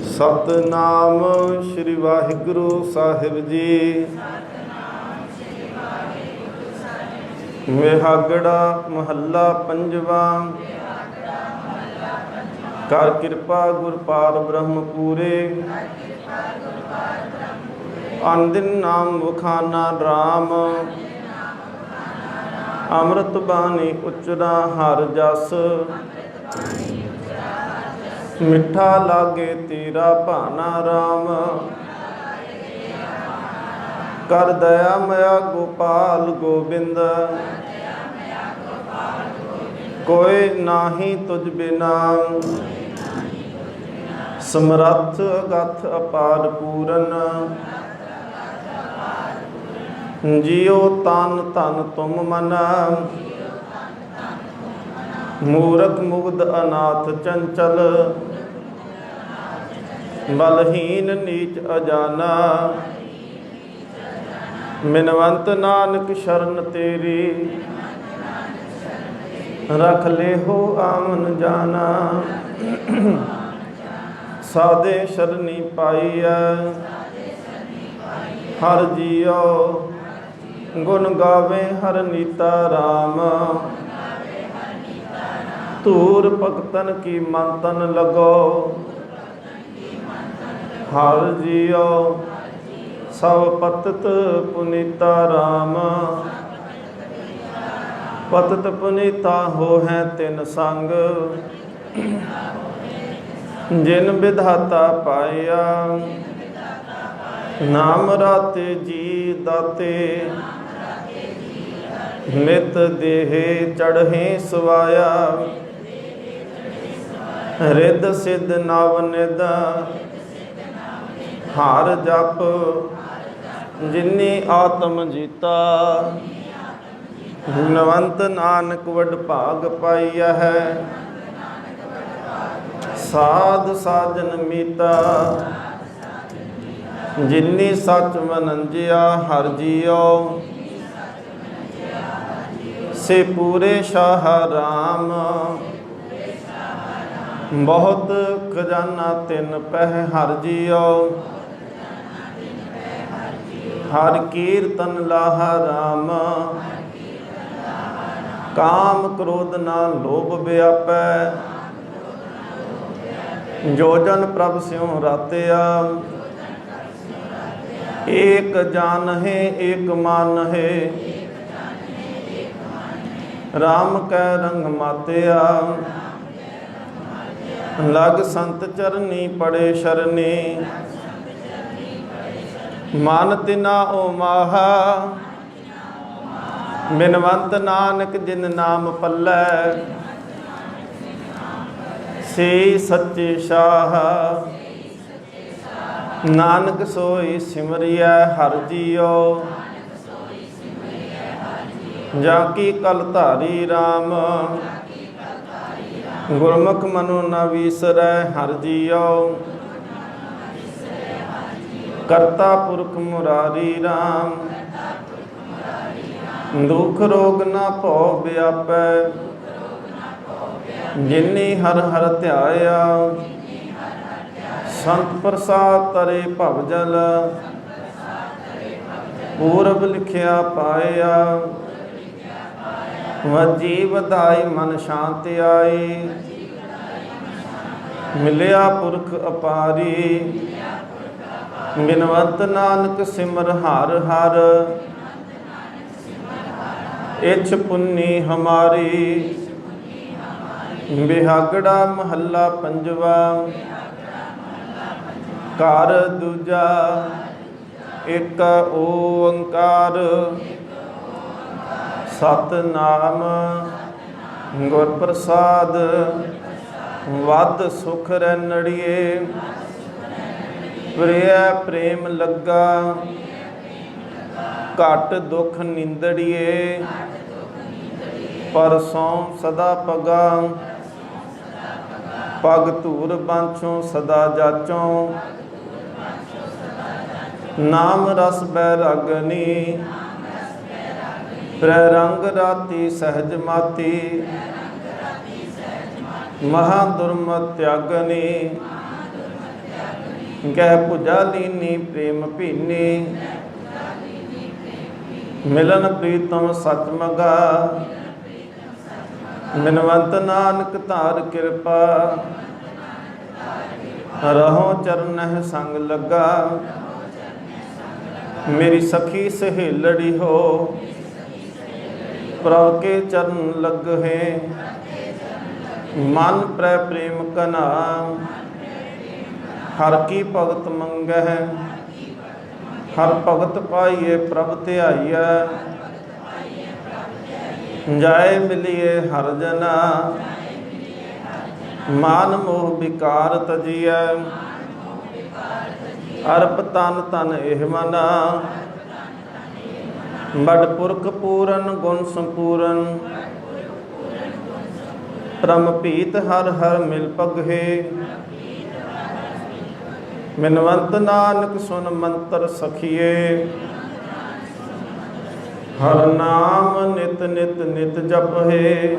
सतनाम श्री वाहिगुरु साहिब जी। विहागड़ा महला पंजवा। कर कृपा गुरपाल ब्रह्म पूरे। अन दिन नाम वखाना राम। अमृत बानी उचरा हर जस। मिठा लागे तेरा भाना राम। कर दया मया गोपाल गोबिंद। कोई नाही तुझ बिना। समरथ अगथ अपार पूरन। जियो तन धन तुम मना। मूरख मुग्ध अनाथ चंचल। बलहीन नीच अजाना। मिनवंत नानक शरण तेरी। रख ले हो आमन जाना। साधे शरणी पाईया। हर जियो गुण गावे हर नीता राम। धूर भगतन की मंतन लगो। हर जियो सब पतित पुनीता राम। पतित पुनीता हो है तिन संग। जिन विधाता पाया। नाम राते जी दाते। नित देहे चढ़े सवाया। रिद सिद्ध नव निद। हर जप जिन्नी आत्म जीता। गुणवंत नानक वड भाग पाइया है। साध साजन मीता। जिन्नी सच मनंजिया हर जियो। से पूरे शाह राम। बहुत खजाना तिन पह हर जियो। हर कीर्तन लाहा राम। काम क्रोध ना लोभ व्यापै। जो जन प्रभ स्यों रात्या। एक जान है एक मान है। राम कै रंग मात्या। लग संत चरनी पड़े शरणी। मान तिना ओ माहा। बिनवंत नानक जिन नाम पल्लै। से सच्चे शाह। नानक सोई सिमरिया हर जियो। जाकी कल धारी राम। गुरमुख मनु न विसरै हर जियो। करता पुरख मुरारी राम। दुख रोग न भौ व्यापै। जिन्नी हर हर ध्याया। संत प्रसाद तरे भवजल। पूरब लिखिया पाया। वजी वधाई मन शांति आई। मिलिया पुरख अपारी। बिनवंत नानक सिमर हर हर। इछ पुन्नी हमारी। बिहागड़ा महला पंजवा। घर दूजा एक ओंकार। सतनाम गुर प्रसाद। वध सुख रैनड़िए। प्रिय प्रेम लगा। घट दुख नींदड़िए। परसों सदा पगा। पग धूर बांछों सदा जाचों। नाम रस बैरागनी। प्ररंग राती सहज माती। ਮਹਾ ਦੁਰਮਤਿ ਤਿਆਗਨੀ ਗਹਿ ਭੁਜਾ ਲੀਨੀ ਪ੍ਰੇਮ ਭੀਨੀ ਮਿਲਨ ਪ੍ਰੀਤਮ ਸਚ ਮਗਾ ਮਿਨਵੰਤ ਨਾਨਕ ਧਾਰ ਕਿਰਪਾ ਰਹੋ ਚਰਨਹਿ ਸੰਗ ਲੱਗਾ ਮੇਰੀ ਸਖੀ ਸਹੇਲੜੀ ਹੋ ਪ੍ਰਭ ਕੇ ਚਰਨ ਲੱਗਹਿ ਮਨ ਪ੍ਰੈ ਪ੍ਰੇਮ ਕਨਾ ਹਰ ਕੀ ਭਗਤ ਮੰਗਹਿ ਹਰ ਭਗਤ ਪਾਈਏ ਪ੍ਰਭ ਧਿਆਈਐ ਜਾਏ ਮਿਲੀਏ ਹਰ ਜਨਾ ਮਾਨ ਮੋਹ ਵਿਕਾਰ ਤਜੀਐ ਅਰਪ ਤਨ ਤਨ ਇਹ ਮਨਾ ਬੜ ਪੁਰਖ ਪੂਰਨ ਗੁਣ ਸੰਪੂਰਨ ਪ੍ਰਮ ਭੀਤ ਹਰ ਹਰ ਮਿਲ ਪਗਹਿ ਮਿਨਵੰਤ ਨਾਨਕ ਸੁਨ ਮੰਤਰ ਸਖੀਏ ਹਰ ਨਾਮ ਨਿਤ ਨਿਤ ਨਿਤ ਜਪਹਿ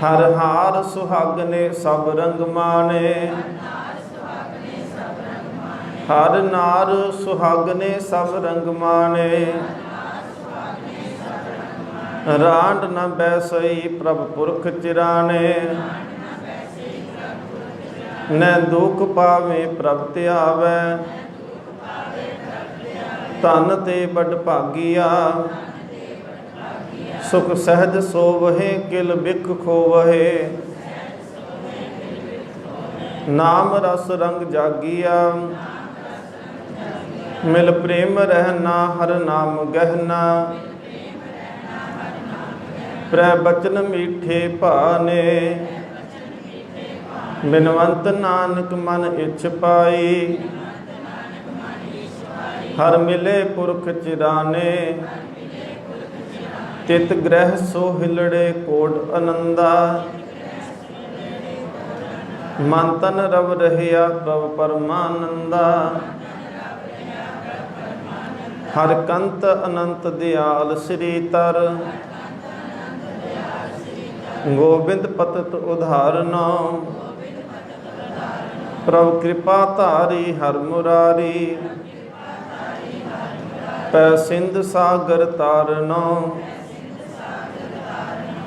ਹਰ ਹਾਰ ਸੁਹਾਗਨੇ ਸਭ ਰੰਗ ਮਾਣੇ ਹਰ ਨਾਰ ਸੁਹਾਗਨੇ ਸਭ ਰੰਗ ਮਾਣੇ ਰਾਂਡ ਨ ਬੈਸਈ ਪ੍ਰਭ ਪੁਰਖ ਚਿਰਾਣੇ ਨੈ ਦੁਖ ਪਾਵੇ ਪ੍ਰਭ ਧਿਆਵੈ ਧਨ ਤੇ ਬੜ ਭਾਗੀਆ ਸੁਖ ਸਹਿਜ ਸੋਵਹਿ ਕਿਲ ਬਿਖ ਖੋਵਹਿ ਨਾਮ ਰਸ ਰੰਗ ਜਾਗੀਆ ਮਿਲ ਪ੍ਰੇਮ ਰਹਿਣਾ ਹਰ ਨਾਮ ਗਹਿਨਾ ਪ੍ਰੈ ਬਚਨ ਮੀਠੇ ਭਾਨੇ ਬਿਨਵੰਤ ਨਾਨਕ ਮਨ ਇਛ ਪਾਈ ਹਰ ਮਿਲੇ ਪੁਰਖ ਚਿਰਾਨੇ ਤਿਤ ਗ੍ਰਹਿ ਸੋ ਹਿਲੜੇ ਕੋਟ ਅਨੰਦਾ ਮਨ ਤਨ ਰਵ ਰਹਿਆ ਪ੍ਰਭ ਪਰਮਾਨੰਦਾ ਹਰ ਕੰਤ ਅਨੰਤ ਦਿਆਲ ਸ੍ਰੀ ਤਰ ਗੋਬਿੰਦ ਪਤਤ ਉਧਾਰਨਾ ਪ੍ਰਭ ਕਿਰਪਾ ਧਾਰੀ ਹਰ ਮੁਰਾਰੀ ਪੈ ਸਿੰਧ ਸਾਗਰ ਤਾਰਨੋ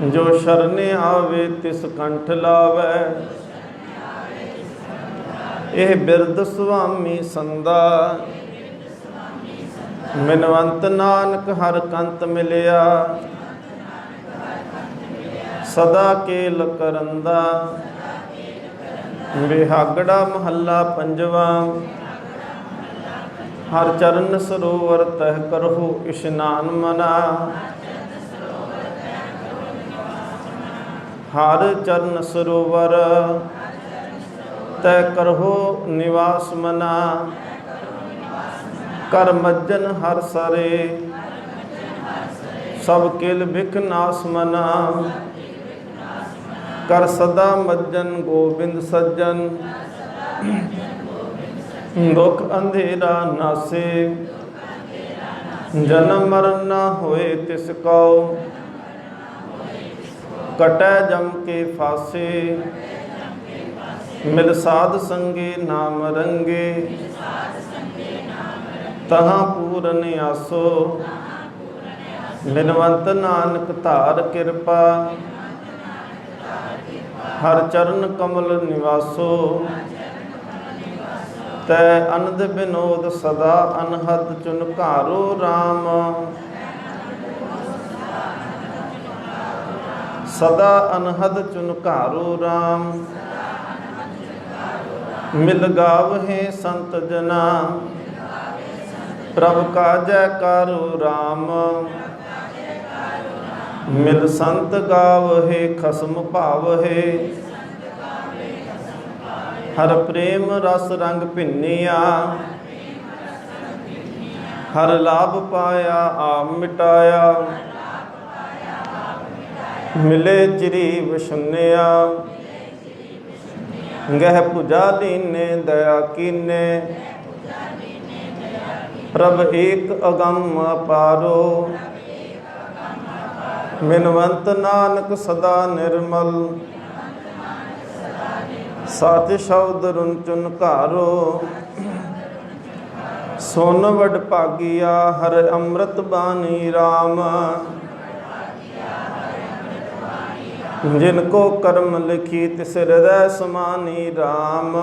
ਜੋ ਸ਼ਰਨੇ ਆਵੇ ਤਿਸ ਕੰਠ ਲਾਵੇ ਇਹ ਬਿਰਦ ਸੁਆਮੀ ਸੰਦਾ ਮਿਨਵੰਤ ਨਾਨਕ ਹਰ ਕੰਤ ਮਿਲਿਆ ਸਦਾ ਕੇਲ ਕਰੰਦਾ ਬਿਹਾਗੜਾ ਮਹੱਲਾ ਪੰਜਵਾ ਹਰ ਚਰਨ ਸਰੋਵਰ ਤਹਿ ਕਰਹੁ ਇਸ਼ਨਾਨ ਮਨਾ ਹਰ ਚਰਨ ਸਰੋਵਰ ਤਹਿ ਕਰਹੁ ਨਿਵਾਸ ਮਨਾ ਕਰ ਮੱਜਨ ਹਰ ਸਰੇ ਸਭ ਕਿਲ ਬਿਖ ਨਾਸ ਮਨਾ ਕਰ ਸਦਾ ਮੱਜਨ ਗੋਬਿੰਦ ਸੱਜਨ ਦੁਖ ਅੰਧੇਰਾ ਨਾਸੇ ਜਨਮ ਮਰਨ ਨਾ ਹੋਏ ਤਿਸ ਕਉ ਕਟੈ ਜਮ ਕੇ ਫਾਸੇ ਮਿਲ ਸਾਧ ਸੰਗੇ ਨਾਮ ਰੰਗੇ ਤਹਾਂ ਪੂਰਨ ਆਸੋ ਬਿਨਵੰਤ ਨਾਨਕ ਧਾਰ ਕਿਰਪਾ ਹਰ ਚਰਨ ਕਮਲ ਨਿਵਾਸੋ ਤੈ ਅਨੰਦ ਬਿਨੋਦ ਸਦਾ ਅਨਹਦ ਚੁਨਕਾਰੋ RAM ਸਦਾ ਅਨਹਦ ਚੁਨਕਾਰੋ RAM ਮਿਲ ਗਾਵਹਿ ਸੰਤ ਜਨਾ ਪ੍ਰਭ ਕਾ ਜੈਕਾਰੋ RAM ਮਿਲ ਸੰਤ ਗਾਵਹਿ ਖਸਮ ਭਾਵਹਿ ਹਰ ਪ੍ਰੇਮ ਰਸ ਰੰਗ ਭਿੰਨਿਆ ਹਰ ਲਾਭ ਪਾਇਆ ਆਪ ਮਿਟਾਇਆ ਮਿਲੇ ਚਿਰੀ ਵਿਸ਼ੁੰਨਿਆ ਗਹਿ ਭੁਜਾ ਲੀਨੇ ਦਇਆ ਕੀਨੇ ਪ੍ਰਭ ਏਕ ਅਗੰਮ ਅਪਾਰੋ ਬਿਨਵੰਤ ਨਾਨਕ ਸਦਾ ਨਿਰਮਲ, ਸਚ ਸ਼ਬਦ ਰੁਨਚੁਨ ਘਾਰੋ। ਸੁਨ ਵਡ ਭਾਗੀਆ ਹਰਿ ਅੰਮ੍ਰਿਤ ਬਾਣੀ ਰਾਮ, ਜਿਨ ਕੋ ਕਰਮ ਲਿਖੀ ਤਿਸ ਹਿਰਦੈ ਸਮਾਨੀ ਰਾਮ।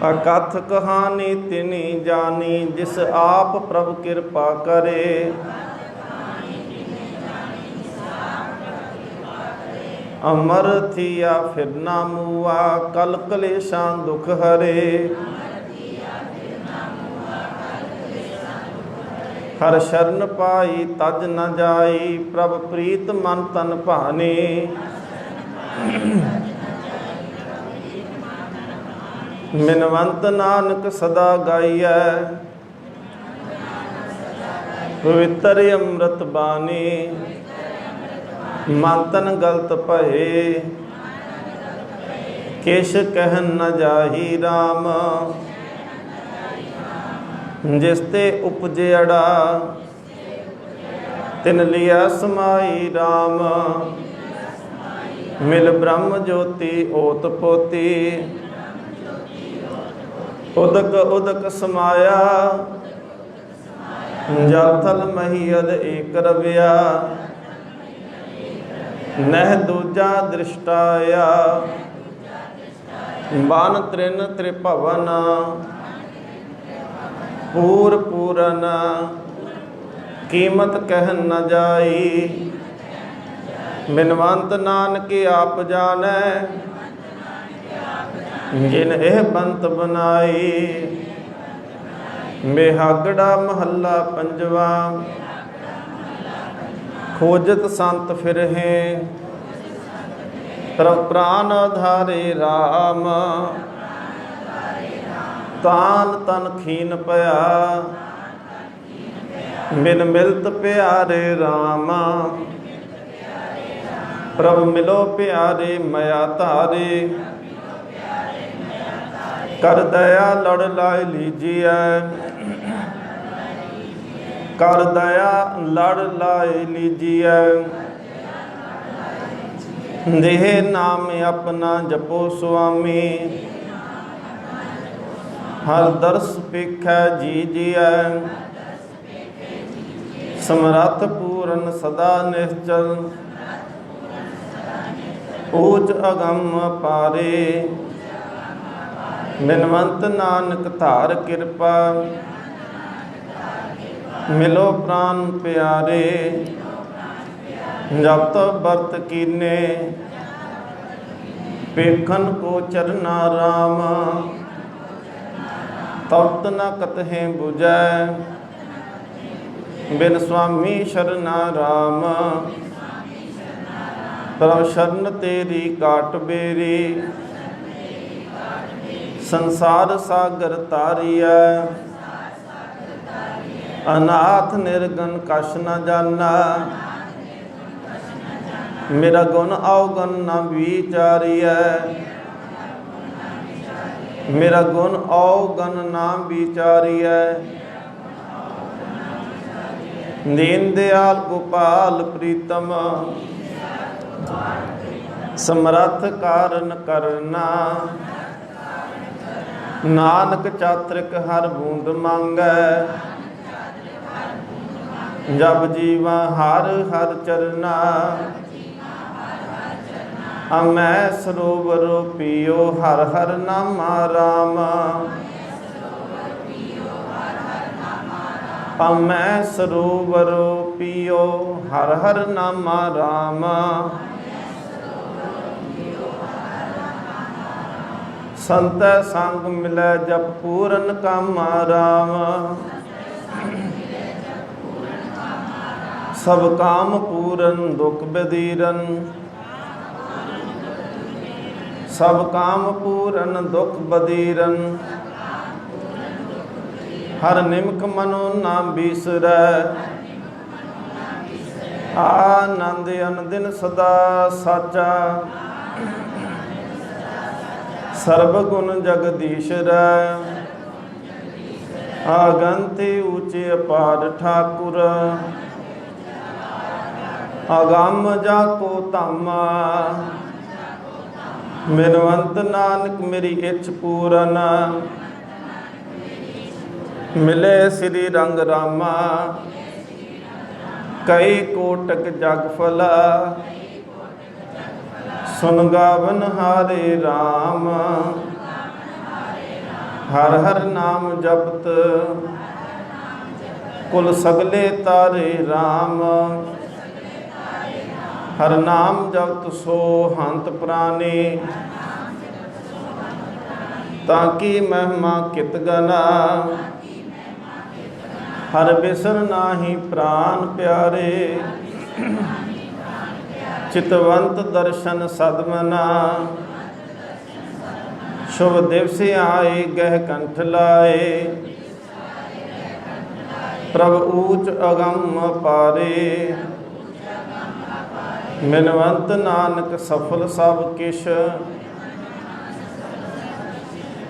ਅਕਥ ਕਹਾਣੀ ਤਿਨੀ ਜਾਨੀ, ਜਿਸ ਆਪ ਪ੍ਰਭ ਕਿਰਪਾ ਕਰੇ। ਅਮਰ ਥੀਆ ਫਿਰ ਨਾ ਮੂਆ, ਕਲ ਕਲੇਸ਼ਾਂ ਦੁਖ ਹਰੇ। ਹਰ ਸ਼ਰਨ ਪਾਈ ਤਜ ਨ ਜਾਈ, ਪ੍ਰਭ ਪ੍ਰੀਤ ਮਨ ਤਨ ਭਾਨੇ। ਬਿਨਵੰਤ ਨਾਨਕ ਸਦਾ ਗਾਈਐ, ਪਵਿੱਤਰ ਅੰਮ੍ਰਿਤ ਬਾਣੀ। ਮਨ ਤਨ ਗਲਤ ਭਏ, ਕਿਛ ਕਹਿਨ ਨ ਜਾਹੀ ਰਾਮ। ਜਿਸ ਤੇ ਉਪਜਿਆੜਾ, ਤਿਨ ਲਿਆ ਸਮਾਈ ਰਾਮ। ਮਿਲ ਬ੍ਰਹਮ ਜੋਤੀ ਓਤ ਪੋਤੀ, ਉਦਕ ਉਦਕ ਸਮਾਇਆ। ਜਲ ਥਲ ਮਹੀਅਦ ਏਕ ਰਵਿਆ, ਨਹਿ ਦੂਜਾ ਦ੍ਰਿਸ਼ਟਾਇਆ। ਬਨ ਤ੍ਰਿਨ ਤ੍ਰਿਭਵਨ, ਪੂਰ ਪੂਰਨ। ਕੀਮਤ ਕਹਿਨ ਨ ਜਾਈ, ਬਿਨਵੰਤ ਨਾਨਕ ਆਪ ਜਾਣੈ। ਜਿਨ ਇਹ ਬੰਤ ਬਨਾਈ, ਬਿਹਾਗੜਾ ਮਹੱਲਾ ਪੰਜਵਾ। ਖੋਜਤ ਸੰਤ ਫਿਰਹਿ, ਪ੍ਰਭ ਪ੍ਰਾਨ ਆਧਾਰੇ ਰਾਮ। ਤਾਨ ਤਨ ਖੀਨ ਪਿਆ, ਬਿਨ ਮਿਲਤ ਪਿਆਰੇ ਰਾਮ। ਪ੍ਰਭ ਮਿਲੋ ਪਿਆਰੇ ਮਇਆ ਧਾਰੇ, ਕਰ ਦਇਆ ਲੜ ਲਾਇ ਲੀਜੀਐ। ਕਰ ਦਇਆ ਲੜ ਲਾਇ ਲੀਜੀਐ। ਦੇਹ ਨਾਮ ਆਪਣਾ ਜਪੋ ਸੁਆਮੀ, ਹਰ ਦਰਸ ਪੇਖੈ ਜੀ ਜੀਐ। ਸਮਰੱਥ ਪੂਰਨ ਸਦਾ ਨਿਸ਼ਚਲ, ਊਚ ਅਗੰਮ ਪਾਰੇ। ਬਿਨਵੰਤ ਨਾਨਕ ਧਾਰ ਕਿਰਪਾ, ਮਿਲੋ ਪ੍ਰਾਨ ਪਿਆਰੇ। ਜਪ ਤਪ ਵਰਤ ਕੀਨੇ, ਪੇਖਨ ਕੋ ਚਰਨਾ ਰਾਮ। ਤਪਤ ਨ ਕਤਹਿ ਬੁਝੈ, ਬਿਨ ਸੁਆਮੀ ਸ਼ਰਨਾ ਰਾਮ। ਪ੍ਰਭ ਸ਼ਰਨ ਤੇਰੀ ਕਾਟ ਬੇਰੀ, ਸੰਸਾਰ ਸਾਗਰ ਤਾਰੀਐ। ਅਨਾਥ ਨਿਰਗਨ ਕਛ ਨ ਜਾਨਾ, ਮੇਰਾ ਗੁਣ ਔਗਣ ਨ ਵਿਚਾਰੀਐ। ਮੇਰਾ ਗੁਣ ਔਗਣ ਨ ਵਿਚਾਰੀਐ। ਦੀਨ ਦਿਆਲ ਗੋਪਾਲ ਪ੍ਰੀਤਮ, ਸਮਰੱਥ ਕਾਰਨ ਕਰਨਾ। ਨਾਨਕ ਚਾਤ੍ਰਿਕ ਹਰ ਬੂੰਦ ਮੰਗੈ, ਜਪ ਜੀਵਾ ਹਰ ਹਰ ਚਰਨਾ। ਅਮੈ ਸਰੋਵਰ ਪੀਓ ਹਰ ਹਰ ਨਾਮਾ ਰਾਮ। ਅਮੈ ਸਰੋਵਰ ਪੀਓ ਹਰ ਹਰ ਨਾਮਾ ਰਾਮ। ਸੰਤੈ ਸੰਗ ਮਿਲੈ ਜਪ ਪੂਰਨ ਕਾਮਾ ਰਾਮ। ਸਭ ਕਾਮ ਪੂਰਨ ਦੁਖ ਬਦੀਰਨ, ਸਭ ਕਾਮ ਪੂਰਨ ਦੁਖ ਬਦੀਰਨ। ਹਰ ਨਿਮਕ ਮਨੋ ਨਾ ਬੀਸਰੈ, ਆਨੰਦ ਅਨੰਦਿਨ ਸਦਾ ਸਾਚਾ। ਸਰਬ ਗੁਣ ਜਗਦੀਸ਼ਰੈ, आगंते ऊंचे अपार ठाकुर, अगम जाको धामा। मिलवंत नानक मेरी इच्छ पूरन, मिले श्री रंग रामा। कई कोटक जग फला, सुन गावन हारे राम। हर हर नाम जपत, कुल सगले तारे राम। हर नाम जपत सो हंत प्राणी, ताकि महिमा कित गना। हर बिसर नाही प्राण प्यारे, चितवंत दर्शन सदमना। शुभ दिवस आए गह कंठ लाए, प्रभ ऊच अगम पारे। मिलवंत नानक सफल सब किश,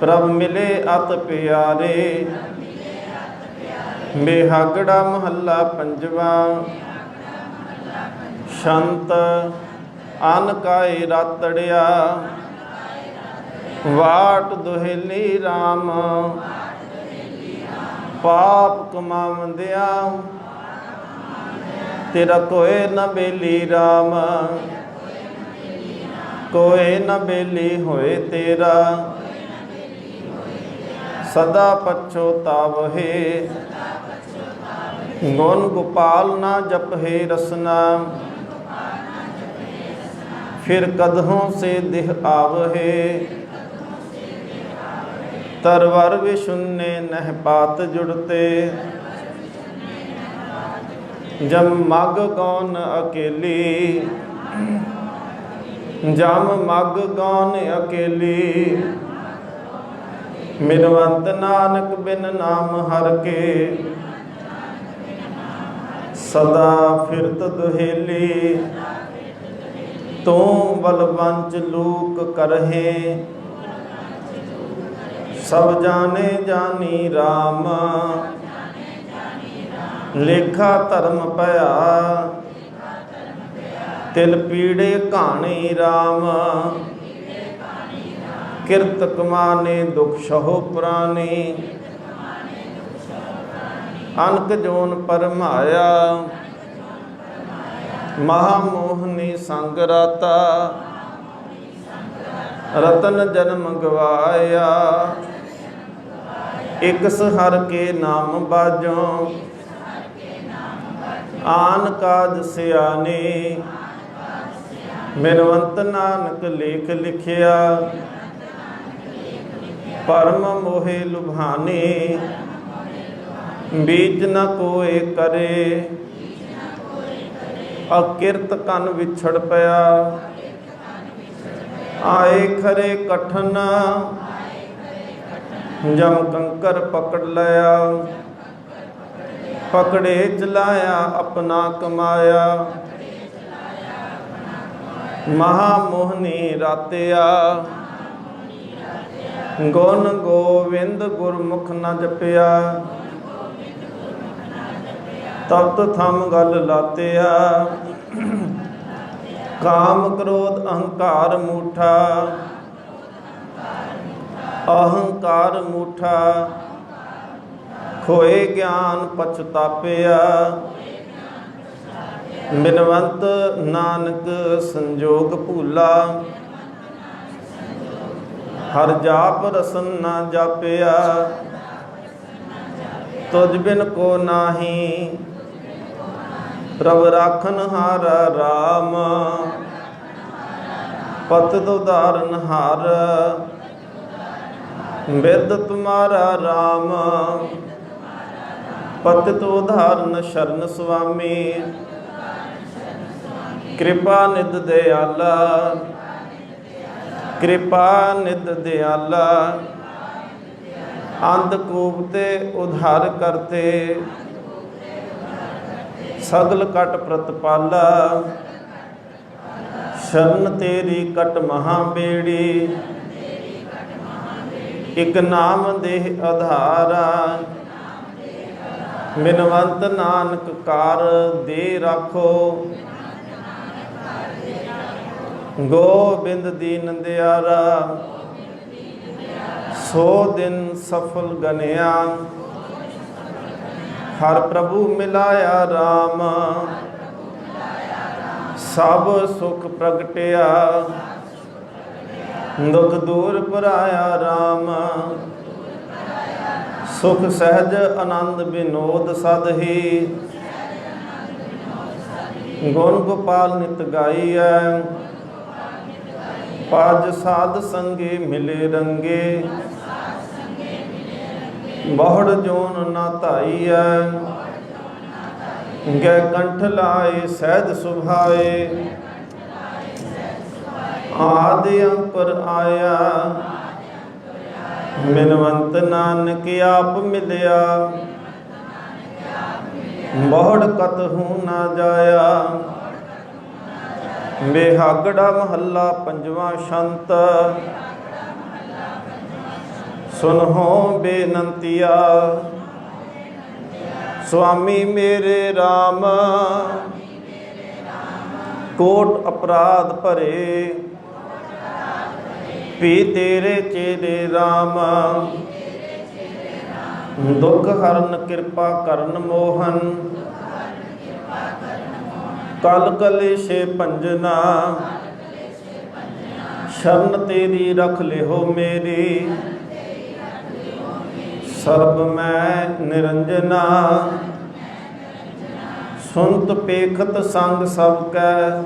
प्रभ मिले अत प्यारे। बिहागड़ा महला पंजवा, शंत अनकाए रातड़िया। वाट दुहेली राम, पाप कमावंदिया। तेरा कोई न बेली राम, कोई न बेली होए तेरा। सदा पछोतावहे, गुण गोपाल ना जपहे रसना। फिर कदहों से देह आवहे, तरवर विशुन्ने नह पात जुड़ते। जम मग गौन अकेली, जम मग गौन अकेली। मिलवंत नानक बिन नाम हर के, सदा फिरत दुहेली। तू बलवंच लूक करहे, सब जाने जानी राम। लेखा धर्म पया, तिल पीड़े कहानी राम। किरत कमाने दुख सहो पुरानी, अनक जोन परमाया। महामोहनी संग राता, रतन जन्म गवाया। एक हर के नाम बाजों, आन काज सियाने। मिलवंत नानक लेख लिखिया, परम मोहे लुभाने। बीच न कोय करे, अकिरत कन विछड़ पया। आए खरे कठन, जम कंकर पकड़ लया। पकड़े चलाया अपना कमाया, महामोहनी रातिया। गुण गोविंद गुरमुख न जपिया, तप्त थम गल लातिया। काम क्रोध अहंकार मूठा, अहंकार मूठा। खोए ज्ञान पछतापिया, मिलवंत नानक संजोग भूला। हर जाप रसन न जापिया, तुझ बिन को नाही। प्रभ राखन हारा राम, पतित उदाहरण हार। बिरद तुम्हारा राम, पतित उदाहरण शरण स्वामी। कृपा निध दयाला, कृपा निध दयाला। अंधकूप ते उद्धार करते, सगल कट प्रतपाला। शरण तेरी कट महाबेड़ी, एक नाम देह आधारा। ਬਿਨਵੰਤ ਨਾਨਕ ਕਾਰ ਦੇ ਰਾਖੋ। ਗੋਬਿੰਦ ਦੀਨ ਦਿਆਰਾ ਸੋ ਦਿਨ ਸਫਲ ਗਨਿਆ। ਹਰ ਪ੍ਰਭੂ ਮਿਲਾਇਆ ਰਾਮ ਸਭ ਸੁਖ ਪ੍ਰਗਟਿਆ। ਦੁਖ ਦੂਰ ਭਰਾਇਆ ਰਾਮ ਸੁਖ ਸਹਿਜ ਆਨੰਦ ਬਿਨੋਦ ਸਦ ਹੀ। ਗੁਣ ਗੋਪਾਲ ਨਿਤ ਗਾਈਐ ਪਜ ਸਾਧ ਸੰਗੇ ਮਿਲੇ ਰੰਗੇ। ਬਹੁੜ ਜੋਨ ਨਾ ਧਾਈਐ ਗੈ ਕੰਠ ਲਾਏ ਸਹਿਜ ਸੁਭਾਏ। ਆਦਿ ਅੰਪਰ ਆਇਆ ਬਿਨਵੰਤ ਨਾਨਕ ਆਪ ਮਿਲਿਆ। ਬਹੁੜ ਕਤਹੂ ਨਾ ਜਾਇਆ। ਬਿਹਾਗੜਾ ਮਹੱਲਾ ਪੰਜਵਾਂ ਛੰਤ। ਸੁਨਹੁ ਬੇਨੰਤੀਆ ਸੁਆਮੀ ਮੇਰੇ RAM ਕੋਟ ਅਪਰਾਧ ਭਰੇ। ਪੀ ਤੇਰੇ ਚੇਰੇ RAM ਦੁਖ ਹਰਨ ਕਿਰਪਾ ਕਰਨ ਮੋਹਨ। ਕਲ ਕਲੇਸ਼ੇ ਭੰਜਨਾ ਸ਼ਰਨ ਤੇਰੀ ਰਖ ਲਿਓ ਮੇਰੀ। ਸਰਬ ਮੈਂ ਨਿਰੰਜਨਾ ਸੁਨਤ ਪੇਖਤ ਸੰਗ ਸਭ ਕੈ।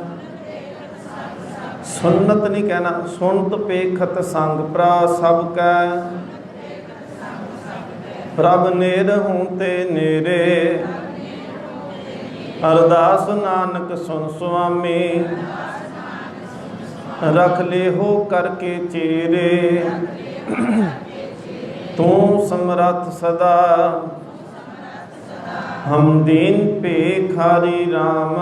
ਸੁਨਤ ਨਹੀਂ ਕਹਿਣਾ, ਸੁਨਤ ਪੇਖਤ ਸੰਗ ਭਰਾ ਸਭ ਕੈ। ਪ੍ਰਭ ਨੇਰ ਹੂੰ ਤੇ ਨੇਰੇ ਅਰਦਾਸ ਨਾਨਕ ਸੁਨ ਸੁਆਮੀ। ਰਖ ਲਿਓ ਕਰਕੇ ਚੇਰੇ ਤੂੰ ਸਮਰੱਥ ਸਦਾ। ਹਮ ਦੀਨ ਭੇਖਾਰੀ RAM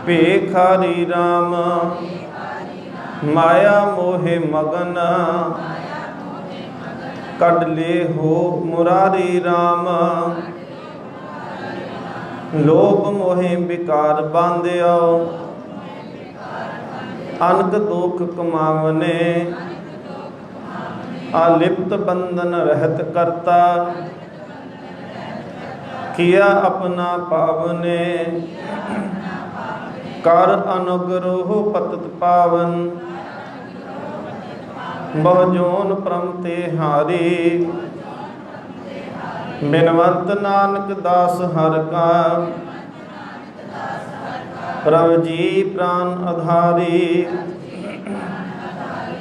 ਭੇਖਾਰੀ RAM ਮਾਇਆ ਮੋਹਿ ਮਗਨ। ਕੱਢ ਲਿਓ ਮੁਰਾਰੀ RAM ਲੋਭ ਮੋਹਿ ਵਿਕਾਰ ਬਾਂਧਿਓ। ਅਨਕ ਦੁਖ ਕਮਾਵਨੇ ਆਲਿਪਤ ਬੰਧਨ ਰਹਿਤ ਕਰਤਾ। ਕੀਆ ਆਪਣਾ ਪਾਵਨੇ ਕਰ ਅਨੁਗ੍ਰਹ ਪਤਿਤ ਪਾਵਨ। ਬਹੁ ਜੋਨ ਪ੍ਰਮ ਤੇ ਹਾਰੀ ਬਿਨਵੰਤ ਨਾਨਕ ਦਾਸ ਹਰ ਕਾ। ਪ੍ਰਭ ਜੀ ਪ੍ਰਾਨ ਆਧਾਰੀ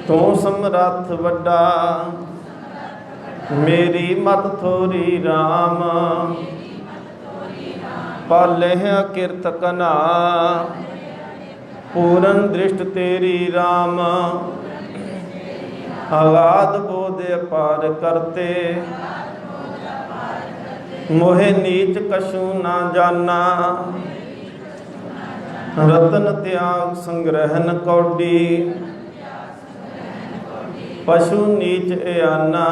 ਤੂੰ ਸਮਰੱਥ ਵੱਡਾ। ਮੇਰੀ ਮਤ ਥੋਰੀ RAM ਪਾਲਹਿ ਕਿਰਤ ਕਨਾ। ਪੂਰਨ ਦ੍ਰਿਸ਼ਟ ਤੇਰੀ RAM ਅਗਾਧ ਬੋਧ ਅਪਾਰ ਕਰਤੇ। ਮੋਹਿ ਨੀਚ ਕਛੂ ਨਾ ਜਾਨਾ। ਰਤਨ ਤਿਆਗ ਸੰਗ੍ਰਹਿਨ ਕੌਡੀ। ਪਸ਼ੂ ਨੀਚ ਇਆਨਾ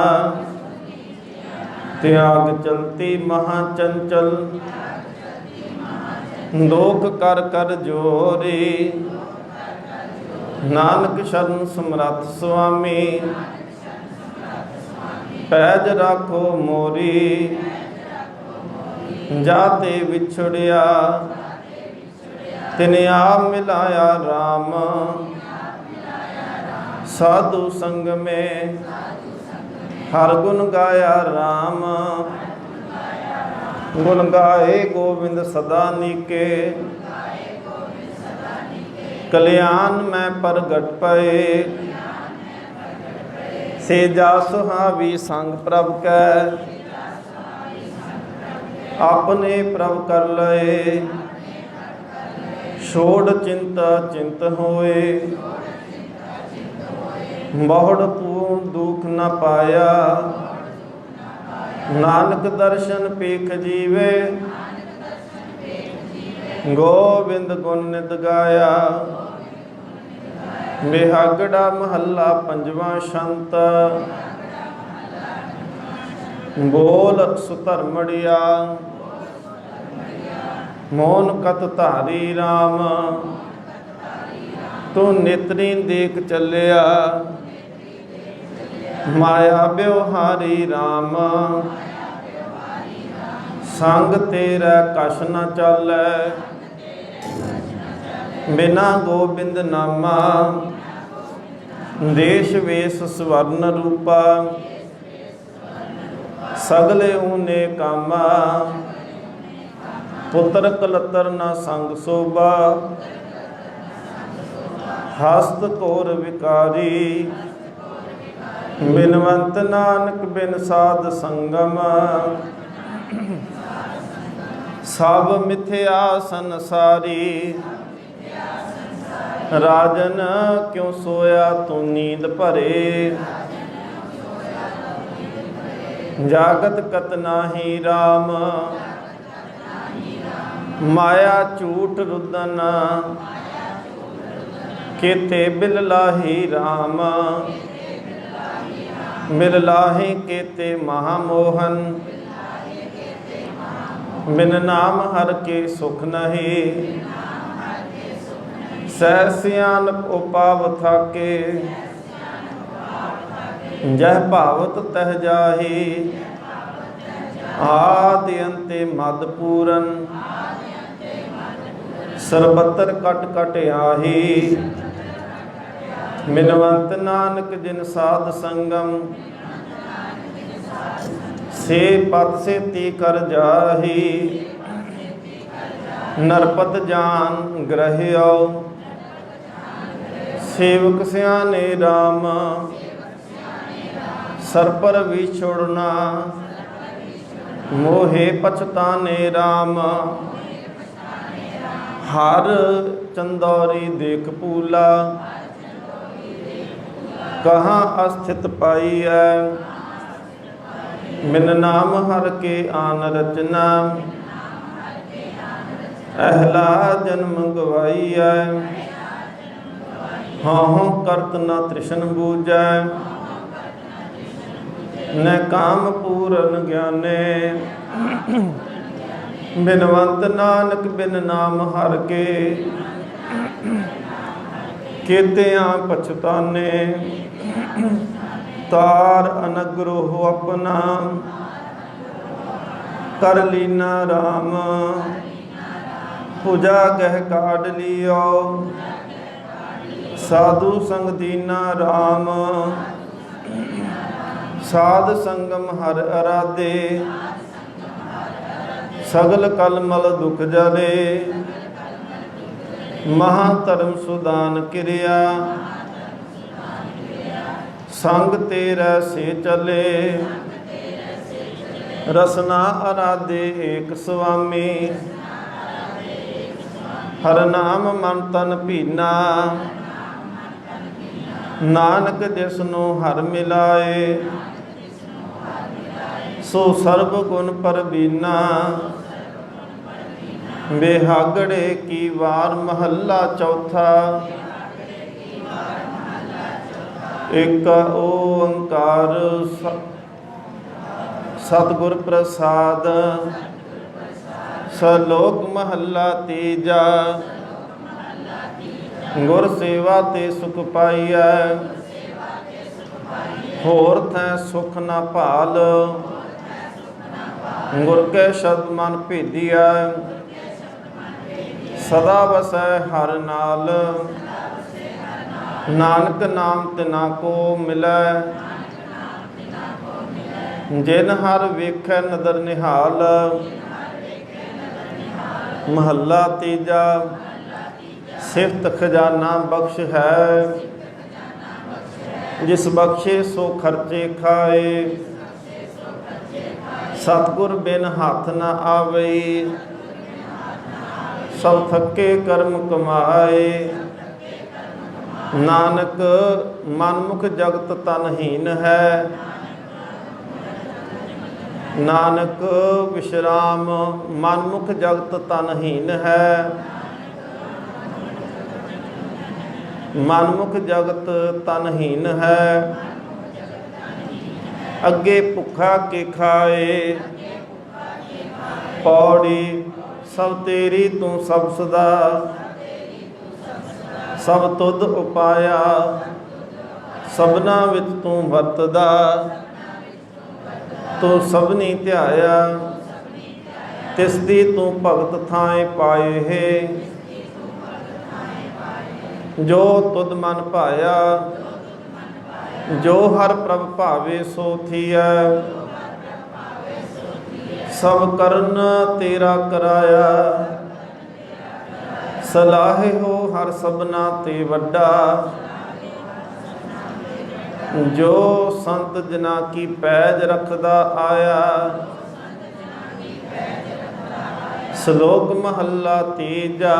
ਤਿਆਗ ਚਲਤੀ ਮਹਾ ਚੰਚਲ। ਦੋਖ ਕਰ ਕਰ ਜੋਰੀ ਨਾਨਕ ਸ਼ਰਨ ਸਮਰੱਥ ਸੁਆਮੀ। ਪੈਜ ਰਾਖੋ ਮੋਰੀ ਜਾਤੇ ਵਿਛੜਿਆ। ਤਿਨ ਆਪ ਮਿਲਾਇਆ RAM ਸਾਧੂ ਸੰਗ ਮੇ। ਹਰ ਗੁਣ ਗਾਇਆ RAM ਗੁਣ ਗਾਏ ਗੋਬਿੰਦ ਸਦਾ ਨੀਕੇ। ਕਲਿਆਣ ਮੈਂ ਪ੍ਰਗਟ ਪਏ ਸੇ ਜਾ ਸੁਹਾਵੀ ਸੰਗ ਪ੍ਰਭ ਕੈ। ਆਪਣੇ ਪ੍ਰਭ ਕਰ ਲਏ ਛੋੜ ਚਿੰਤਾ ਚਿੰਤ ਹੋਏ। ਬਹੁੜ ਪੂਰਨ ਦੁਖ ਨ ਪਾਇਆ ਨਾਨਕ ਦਰਸ਼ਨ ਪੇਖ ਜੀਵੇ। ਗੋਬਿੰਦ ਗੁਣ ਨਿਤ ਗਾਇਆ। ਬਿਹਾਗੜਾ ਮਹੱਲਾ ਪੰਜਵਾਂ ਛੰਤ। बोल सुधर्मड़िया मोहन कत धारी राम। तू नेत्री देख चलिया माया व्यवहारी राम। संग तेरा कछ न चलै बिना गोबिंद नामा। देश वेश स्वर्ण रूपा सगले ऊने कामा। पुत्र कलतर न संग शोभा हस्त कोर विकारी। बिनवंत नानक बिन साध संगम सब मिथ्या संसारी। राजन क्यों सोया तू नींद भरे जागत कत नाही राम। माया झूठ रुदन केते बिल लाही राम। मिल लाही केते महामोहन बिन नाम हर के सुख नहीं। सह सियानक उपाव थाके जह भावत तह जाही। आदि अंते मद पूरन सरबतर कट कट आही। मिलवंत नानक जिन साध संगम से पत से ती कर जाही। नरपत जान ग्रह्यो सेवक सियाने राम। सर पर विछोड़ना मोहे पछताने राम। हर चंदौरी देख पूला कहाँ अस्थित पाई है। बिन नाम हर के आन रचना अहला जन्म गवाई है। हाँ करत न तृष्ण बूझै न काम पूरन ज्ञाने। बिनवंत नानक बिन नाम हर के केत्या पछताने। तार अनुग्रह अपना कर लीना राम। पूजा गह काढ़ लियो साधु संग दीना राम। साध संगम हर अराधे सगल कलमल दुख जले। महाधर्म सुदान क्रिया संग तेरा से चले। रसना अराधे एक स्वामी हर नाम मन तन भीना। नानक जिसनु हर मिलाए सो सर्ब गुण परवीना। बेहागड़े की वार महला चौथा एक ओंकार सतगुर प्रसाद। सलोक महला तीजा गुर सेवा ते सुख पाईया। होर तै सुख न भाल गुर के शब्द मन भेदिया। सदा वसै हर नाल नानक नाम तिना को मिलै। जिन हर वेखै नदर निहाल। महला तीजा सिफत खजाना बख्श है जिस बख्शे सो खर्चे खाए। सतगुर बिन हाथ न आवई सब थके कर्म कमाए। नानक मनमुख जगत तनहीन है। नानक विश्राम मनमुख जगत तनहीन है। मनमुख जगत तनहीन है। अगे भुखा के खाए। पौड़ी सब तेरी तू सब सदा, सब तुध उपाया, सबना विच तू वरतदा। तू सबनी ध्याया, तिसदी तू भगत थाए पाए है। जो तुद मन भाया, जो हर प्रभ भावे सो थिया। सब करन तेरा कराया, सलाहे हो हर सबना ते वड्डा। जो संत जना की पैज रखदा आया। श्लोक महला तीजा,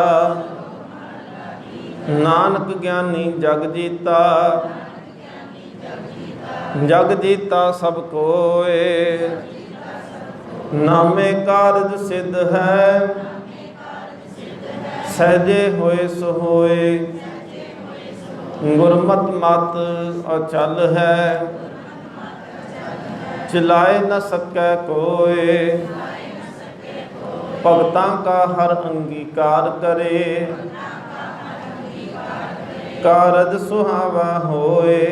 नानक ज्ञानी जग जीता। जग जीता सब कोय, नामे कारज सिद्ध है। सहजे होए सो होए, गुरमत मत अचल है। चलाए न सकै कोय, भगतां का हर अंगीकार करे। कारज सुहावा होए,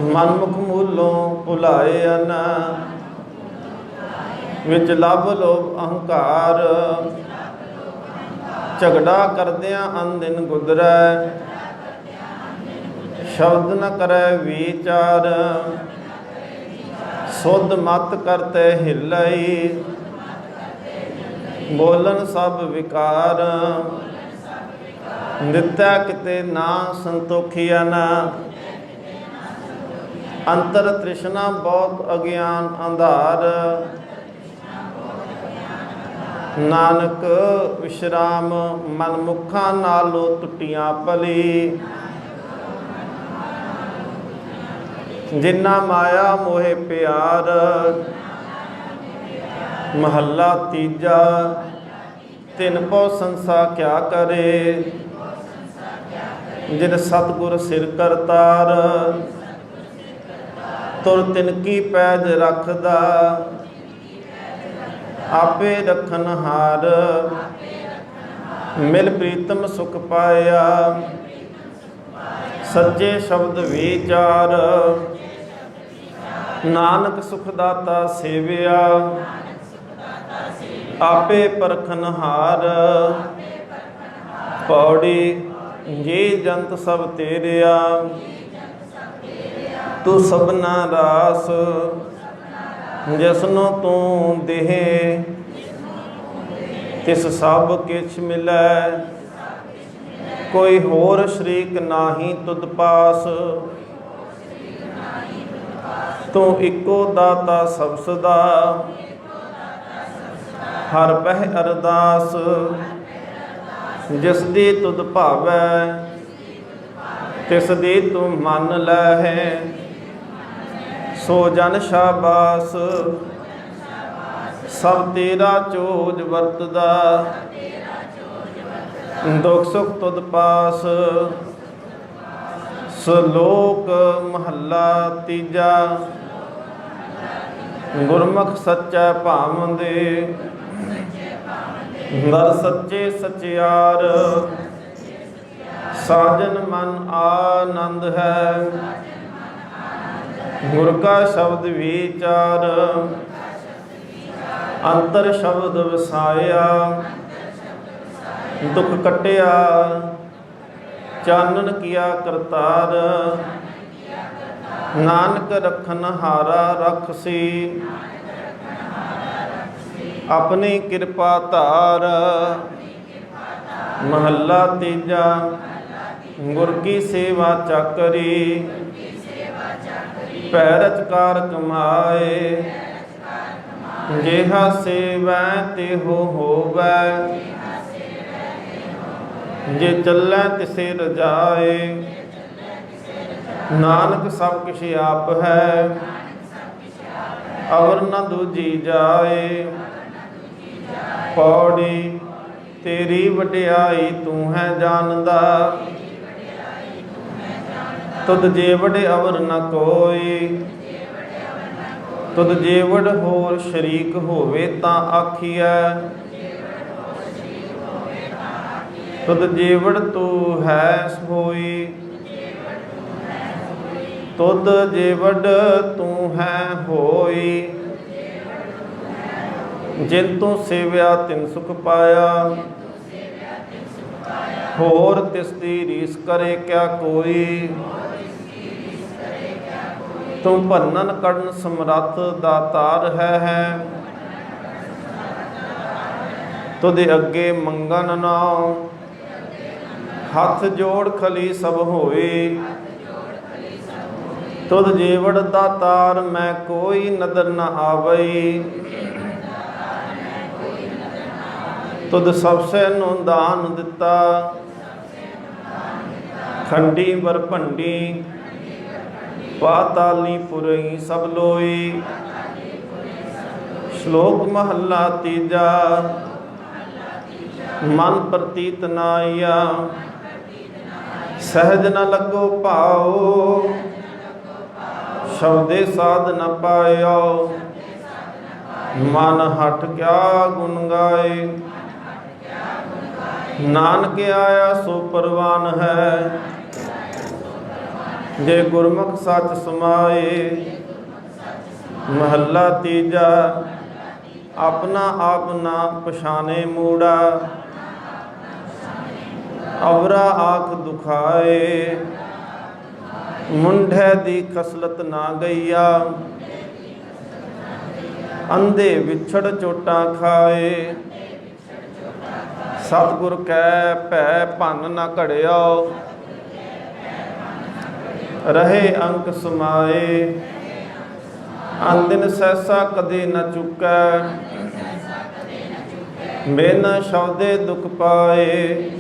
मनमुख मूलों भुलाए न। विच लभ लोभ अहंकार, झगड़ा करदियां अनदिन गुजरै। शब्द न करे विचार, सुध मत करते हिलई। बोलन सब विकार, दित्या किते ना संतोखिया न। अंतर तृष्णा बहुत अज्ञान अंधार। नानक विश्राम मनमुखा नालो टुटियां पली। जिन्ना माया मोहे प्यार, महला तीजा। तिन पौ संसा क्या करे, जिन सतगुर सिर करतार। तुर तिनकी पैज रखदा, आपे रखन हार। मिल प्रीतम सुख पाया, सच्चे शब्द विचार। नानक सुखदाता सेविया, आपे परखन हार। पौड़ी जी जंत सब तेरिया, तू सबना रास। जिसनो तू देह, तिस सब किछ मिलै। कोई होर शरीक नाही तुद पास। तू इको दाता सब सदा, हर पह अरदास। जिस दी तुद भावै, तिस दी तू मन लैहे। सो जन शाबास, सब तेरा चोज वरतदा। दुख सुख तुद पास। श्लोक महला तीजा। गुरमुख सच्चा भावंदे, दर सच्चे सचियार। साजन मन आनंद है, गुर का शब्द विचार। अंतर शब्द वसाया, दुख कटिया। चानन किया करतार, नानक रखन हारा रखसी। अपनी कृपा धार। महला तीजा। गुर की सेवा चाकरी, पैरचकार कमाए। जेहा सेवै तेहो होवै, जे चलै तिसे रजाए। नानक सब किछ आप है, अवर न दूजी जाए। पौड़ी तेरी वडियाई तू है जानदा, तुद जे वडे अवर न कोई। ਤੁਧ ਜੀਵੜ ਹੋਰ ਸ਼ਰੀਕ ਹੋਵੇ ਤਾਂ ਆਖੀਐ। ਤੁਧ ਜੀਵੜ ਤੂੰ ਹੈ ਹੋਈ, ਤੁਧ ਜੀਵੜ ਤੂੰ ਹੈ ਹੋਈ। ਜਿਨ ਤੂੰ ਸੇਵਿਆ ਤਿਨ ਸੁਖ ਪਾਇਆ, ਹੋਰ ਤਿਸ ਦੀ ਰੀਸ ਕਰੇ ਕਿਆ ਕੋਈ। ਤੂੰ ਭੰਨਨ ਕੱਢਨ ਸਮਰੱਥ ਦਾਤਾਰ ਹੈ, ਤੁਧ ਅੱਗੇ ਮੰਗਨ ਨਾਉ। ਹੱਥ ਜੋੜ ਖਲੀ ਸਭ ਹੋਏ, ਤੁਧ ਜੀਵੜ ਦਾਤਾਰ ਮੈਂ ਕੋਈ ਨਦਰ ਨ ਆਵਈ। ਤੁਧ ਸਭਸੇ ਨੂੰ ਦਾਨ ਦਿੱਤਾ, ਖੰਡੀ ਵਰ ਭੰਡੀ ਪਾਤਾਲੀ ਪੁਰਈ ਸਭ ਲੋਈ। ਸ਼ਲੋਕ ਮਹੱਲਾ ਤੀਜਾ। ਮਨ ਪ੍ਰਤੀਤ ਨਾਇਆ, ਸਹਿਜ ਨ ਲੱਗੋ ਭਾਉ। ਸ਼ਬਦੇ ਸਾਧ ਨ ਪਾਇਓ, ਮਨ ਹਟ ਕਿਆ ਗੁਣ ਗਾਏ। ਨਾਨਕ ਆਇਆ ਸੋ ਪਰਵਾਨ ਹੈ, ਜੇ ਗੁਰਮੁਖ ਸੱਚ ਸਮਾਏ। ਮਹੱਲਾ ਤੀਜਾ। ਆਪਣਾ ਆਪ ਨਾ ਪਛਾਣੇ ਮੂੜਾ, ਅਵਰਾ ਆਖ ਦੁਖਾਏ। ਮੁੰਢੇ ਦੀ ਖਸਲਤ ਨਾ ਗਈਆ, ਅੰਧੇ ਵਿਛੜ ਚੋਟਾਂ ਖਾਏ। ਸਤਿਗੁਰ ਕੈ ਭੈ ਭੰਨ ਨਾ ਘੜਿਓ, ਰਹੇ ਅੰਕ ਸਮਾਏ। ਅੰਦਿਨ ਸੈਸਾ ਕਦੇ ਨ ਚੁੱਕੈ, ਬਿਨ ਸ਼ਬਦੇ ਦੁਖ ਪਾਏ।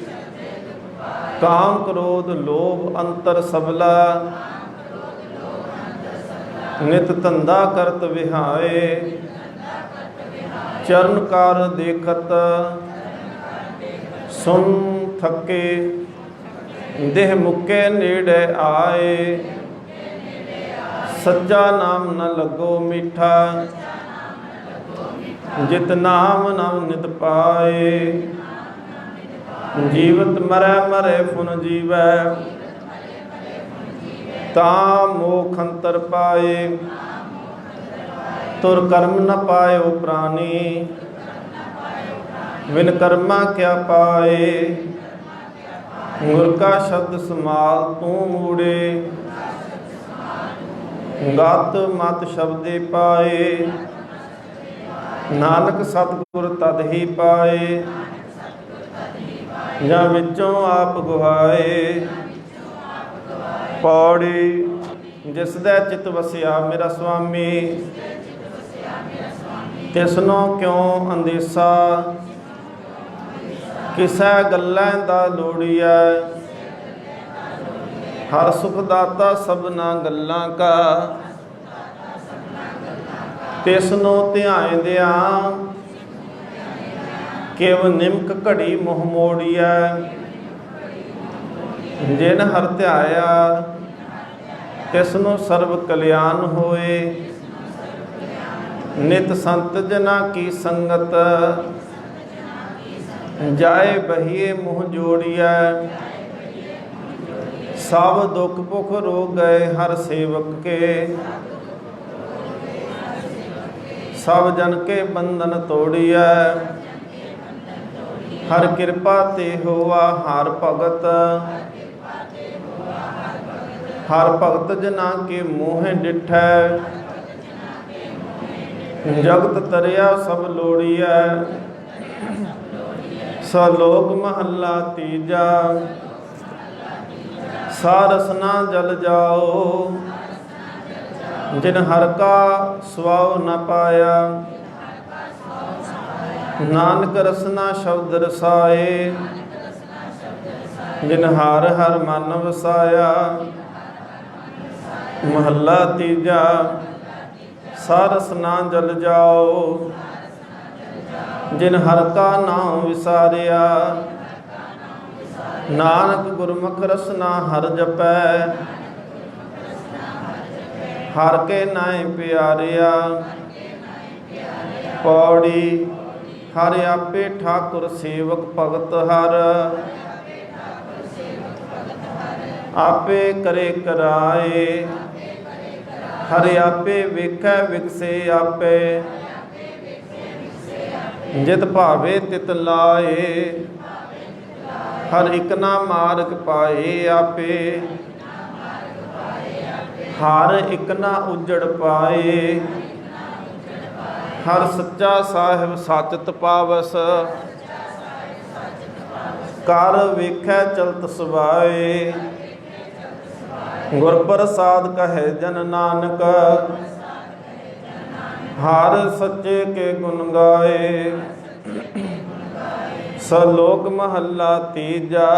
ਕਾਮ ਕ੍ਰੋਧ ਲੋਭ ਅੰਤਰ ਸਬਲਾ, ਨਿਤ ਧੰਦਾ ਕਰਤ ਵਿਹਾਏ। ਚਰਨ ਕਾਰ ਦੇਖਤ ਸੁਨ ਥਕੇ, ਦੇਹ ਮੁਕੇ ਨੇੜੇ ਆਏ। ਸੱਚਾ ਨਾਮ ਨ ਲੱਗੋ ਮੀਠਾ, ਜਿਤ ਨਾਮ ਨਾਮ ਨਿਤ ਪਾਏ। ਜੀਵਤ ਮਰੈ ਮਰੇ ਫੁਨ ਜੀਵੈ, ਤਾਂ ਮੋਖ ਅੰਤਰ ਪਾਏ। ਤੁਰ ਕਰਮ ਨ ਪਾਇਓ ਪ੍ਰਾਨੀ, ਵਿਨ ਕਰਮਾ ਕਿਆ ਪਾਏ। ਗੁਰ ਕਾ ਸ਼ਬਦ ਸਮਾਲ ਤੂੰ ਮੂੜੇ, ਗਤ ਮਤ ਸ਼ਬਦੇ ਪਾਏ। ਨਾਨਕ ਸਤਿਗੁਰ ਤਦ ਹੀ ਪਾਏ, ਜਾਂ ਵਿੱਚੋਂ ਆਪ ਗੁਹਾਏ। ਪੌੜੀ। ਜਿਸ ਦਾ ਚਿਤ ਵਸਿਆ ਮੇਰਾ ਸੁਆਮੀ, ਤਿਸਨੋਂ ਕਿਉ ਅੰਦੇਸਾ। ਕਿਸੈ ਗੱਲਾਂ ਦਾ ਲੋੜੀਐ, ਹਰ ਸੁਖ ਦਾਤਾ ਸਭਨਾ ਗੱਲਾਂ ਕਾ। ਤਿਸਨੂੰ ਧਿਆਇਂਦਿਆ ਕਿਵ ਨਿਮਕ ਘੜੀ ਮੋਹ ਮੋੜੀਐ। ਜਿਨ ਹਰ ਧਿਆਇਆ ਤਿਸਨੂੰ ਸਰਬ ਕਲਿਆਣ ਹੋਏ। ਨਿਤ ਸੰਤ ਜਨਾ ਕੀ ਸੰਗਤ, ਜਾਏ ਬਹੀਏ ਮੂੰਹ ਜੋੜੀਐ। ਸਭ ਦੁਖ ਭੁਖ ਰੋਗ ਗਏ ਹਰ ਸੇਵਕ ਕੇ, ਸਭ ਜਨ ਕੇ ਬੰਧਨ ਤੋੜੀਐ। ਹਰ ਕਿਰਪਾ ਤੇ ਹੋਆ ਹਰ ਭਗਤ, ਹਰ ਭਗਤ ਜਨਾ ਕੇ ਮੋਹਿ ਡਿਠੈ। ਜਗਤ ਤਰਿਆ ਸਭ ਲੋੜੀਐ। ਸਲੋਕ ਮਹੱਲਾ ਤੀਜਾ। ਸਾਰਸ ਨਾ ਜਲ ਜਾਓ, ਜਿਨ ਹਰ ਕਾ ਸੁਆਉ ਨ ਪਾਇਆ। ਨਾਨਕ ਰਸਨਾ ਸ਼ਬਦ ਰਸਾਏ, ਜਿਨ ਹਰ ਹਰ ਮਨ ਵਸਾਇਆ। ਮਹੱਲਾ ਤੀਜਾ। ਸਾਰਸ ਨਾ ਜਲ ਜਾਓ, ਜਿਨ ਹਰ ਕਾ ਨਾਮ ਵਿਸਾਰਿਆ। ਨਾਨਕ ਗੁਰਮੁਖ ਰਸਨਾ ਹਰ ਜਪੈ, हर के नाए प्यारिया। पौड़ी हर आपे ठाकुर सेवक भगत हर। आपे करे कराए हर आपे वेखै विकसे आपे। जित भावे तित लाए हर एक ना मार्ग पाए आपे। हर एक ना उजड़ पाए हर सच्चा साहिब साचत पावस। कर वेखै चलत सुभाए गुर प्रसाद कहे जन नानक। हर सच्चे के गुण गाए। सलोक महला तीजा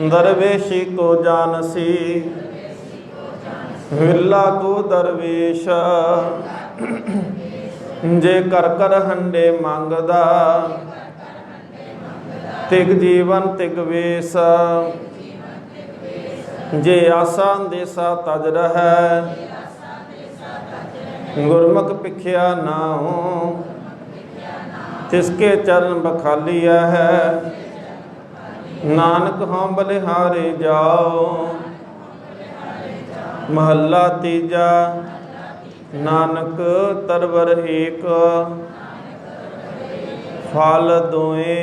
दरवेशी को जानसी। विरला को दरवेश जे कर कर हंडे मंगदा। तिग जीवन तिग वेश जे आसा देसा तज रहै। गुरमुख पिखिया नाहू तिसके चरण बखालिया है। नानक हों बलिहारे जाओ। महला तीजा नानक तरवर एक फल दोए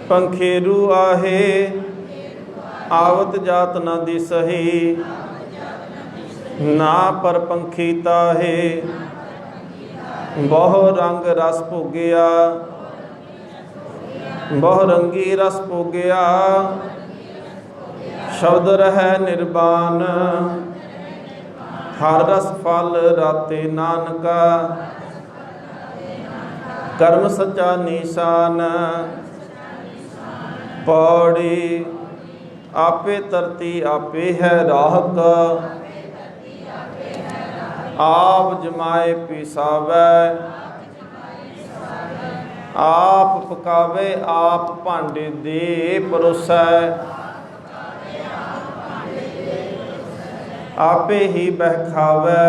पंखेरू आहे। आवत जात न दिसही ना पर पंखी ताहे। बहु रंग रस भोगिया बहु रंगी रस भोगिया। शब्द रहै निर्बान हर रस फल राते नानका। कर्म सच्चा निशान पौड़ी आपे तरती आपे है राहक। आप जमाए पिसावै आप पकावे आप भांडे दे परोसै। आपे ही बहखावै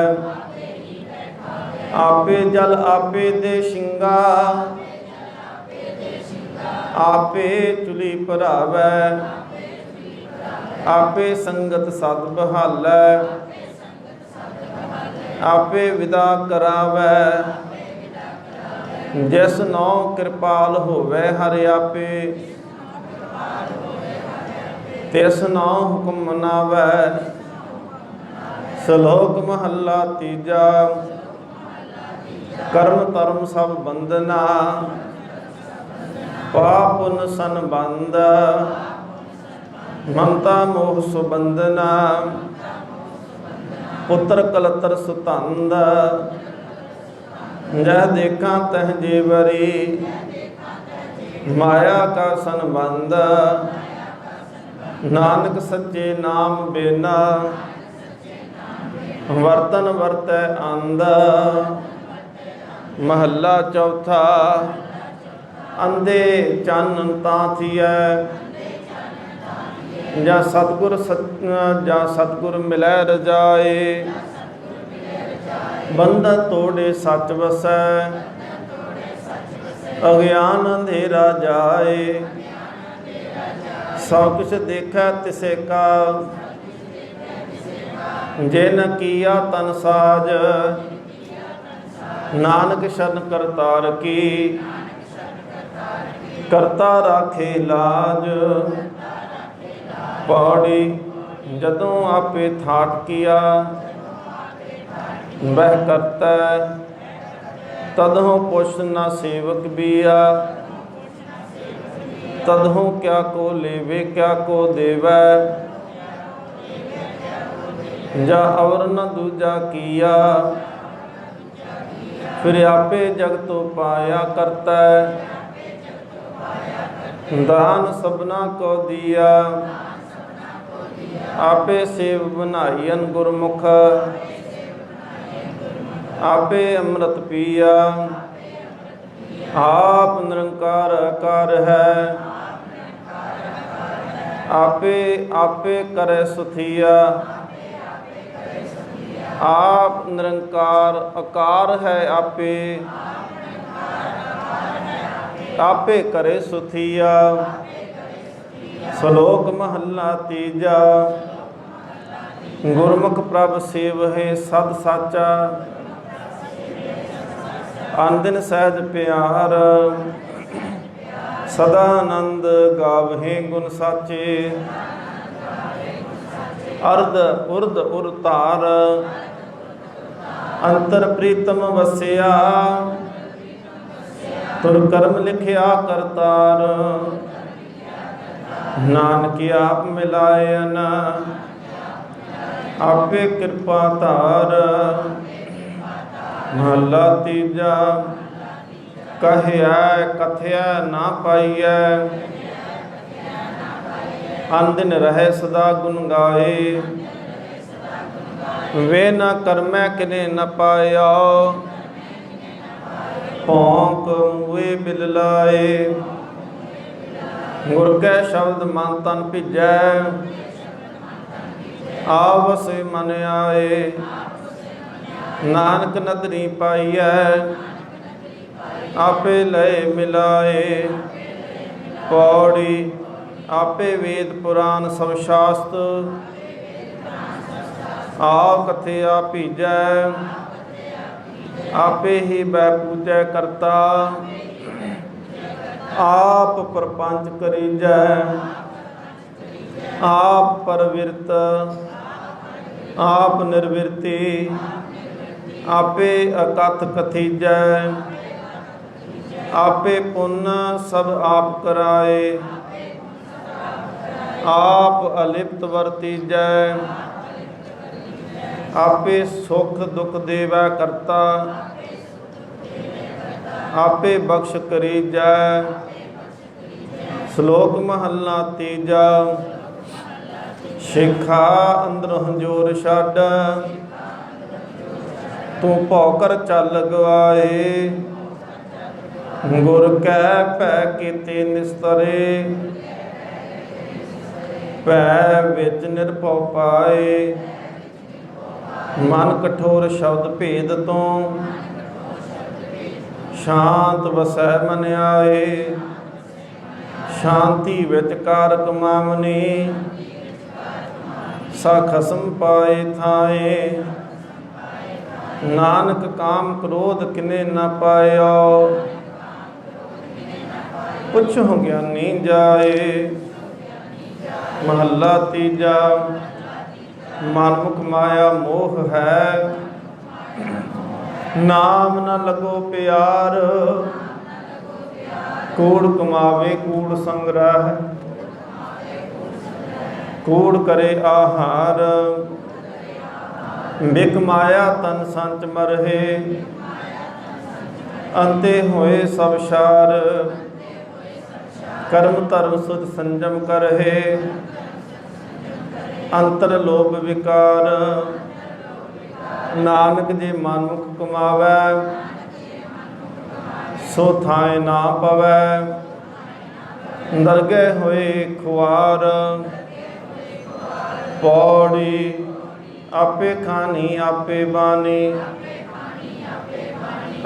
आपे जल आपे दे शिंगा। आपे चुली भरावै आपे संगत सत बहालै। आपे विदा करावै जिस नौ कृपाल होवै हर आपे। तिस नौ हुक्म मनावै। सलोक महला तीजा कर्म धर्म सब बंदना। पाप पुन संबंध ममता मोह सुबंधना। पुत्र कलतर सुतंद जह देखा तह जेवरी। माया का संबंध नानक सच्चे नाम बेना। वर्तन वर्तै अंध महला चौथा अंधे चन तां थियै। ਜਾਂ ਸਤਿਗੁਰ ਮਿਲੈ ਰਜਾਏ। ਬੰਧਨ ਤੋੜੇ ਸੱਚ ਵਸੈ ਅਗਿਆਨ ਅੰਧੇਰਾ ਜਾਏ। ਸਭ ਕੁਛ ਦੇਖੈ ਤਿਸੇ ਕਾ ਜਿਨ ਕੀਆ ਤਨ ਸਾਜ। ਨਾਨਕ ਸ਼ਰਨ ਕਰਤਾਰ ਕੀ ਕਰਤਾ ਰਾਖੇ ਲਾਜ। पौड़ी जदों आपे थाट किया वह करता तदहों पुछ न सेवक बिया। तदहों क्या को लेवे क्या को देवै। जा और न दूजा किया फिर आपे जग तो पाया करता। दान सबना को दिया आपे सेव बनाईन गुरमुख। आपे अमृत पिया आप निरंकार आकार है। आपे आपे करे सुथिया आप निरंकार आकार है आपे, आपे करे सुथिया। श्लोक महला तीजा। गुरमुख प्रभ सेवहे सद साचा, आनंद सहज प्यार। सदा आनंद गावहे गुण साचे, अर्ध उर्ध उर तार। अंतर प्रीतम वसिया, तुर कर्म लिखिया करतार। नानक आप मिलायन, आपे कृपा धार। महला तीजा। कहिया कथया ना पाइया, अंदिन रहे सदा गुण गाए। वे न कर्मै किने न पाया, भौंक मुए बिल लाए। गुर कै शब्द मन तन भिजै, आवस मन आए। नानक नदरी पाइयै, आपे लय मिलाए। पौड़ी। आपे वेद पुराण सब शास्त्र, आप कथया भीजै। आपे ही बै पूजै करता, आप प्रपंच करीजै। आप परविरत, आप निर्विरती। आपे अकथ कथीजै, आपे पुण्य सब आप कराए। आप अलिप्त वर्तीजै, आपे सुख दुख देवै करता। आपे बख्श करीजै। श्लोक महला तीजा। शिखा अंदर हंजोर छड्ड, तू भौकर चल गवाए। गुर कै भै कीते निस्तरे, भै विच निरभਉ पाए। मन कठोर शब्द भेद तो, शांत वसै मन आए। शांति विच कारक मामनी, सा खसम पाए थाए। नानक काम क्रोध किने न पायो, पुछो ज्ञानी जाए। महला तीजा। मनमुख माया मोह है, नाम न लगो प्यार। कूड़ कमावे कूड़ संग्रह, कूड़ करे आहार। बिक माया तन संच मरहे, अंते होए सब शार। कर्म धर्म सुध संजम करहे, अंतर लोभ विकार। नानक जे मनमुख कमावै, सो थाए ना पवै। दरगह होए खुआर। पौड़ी। आपे खानी आपे बानी,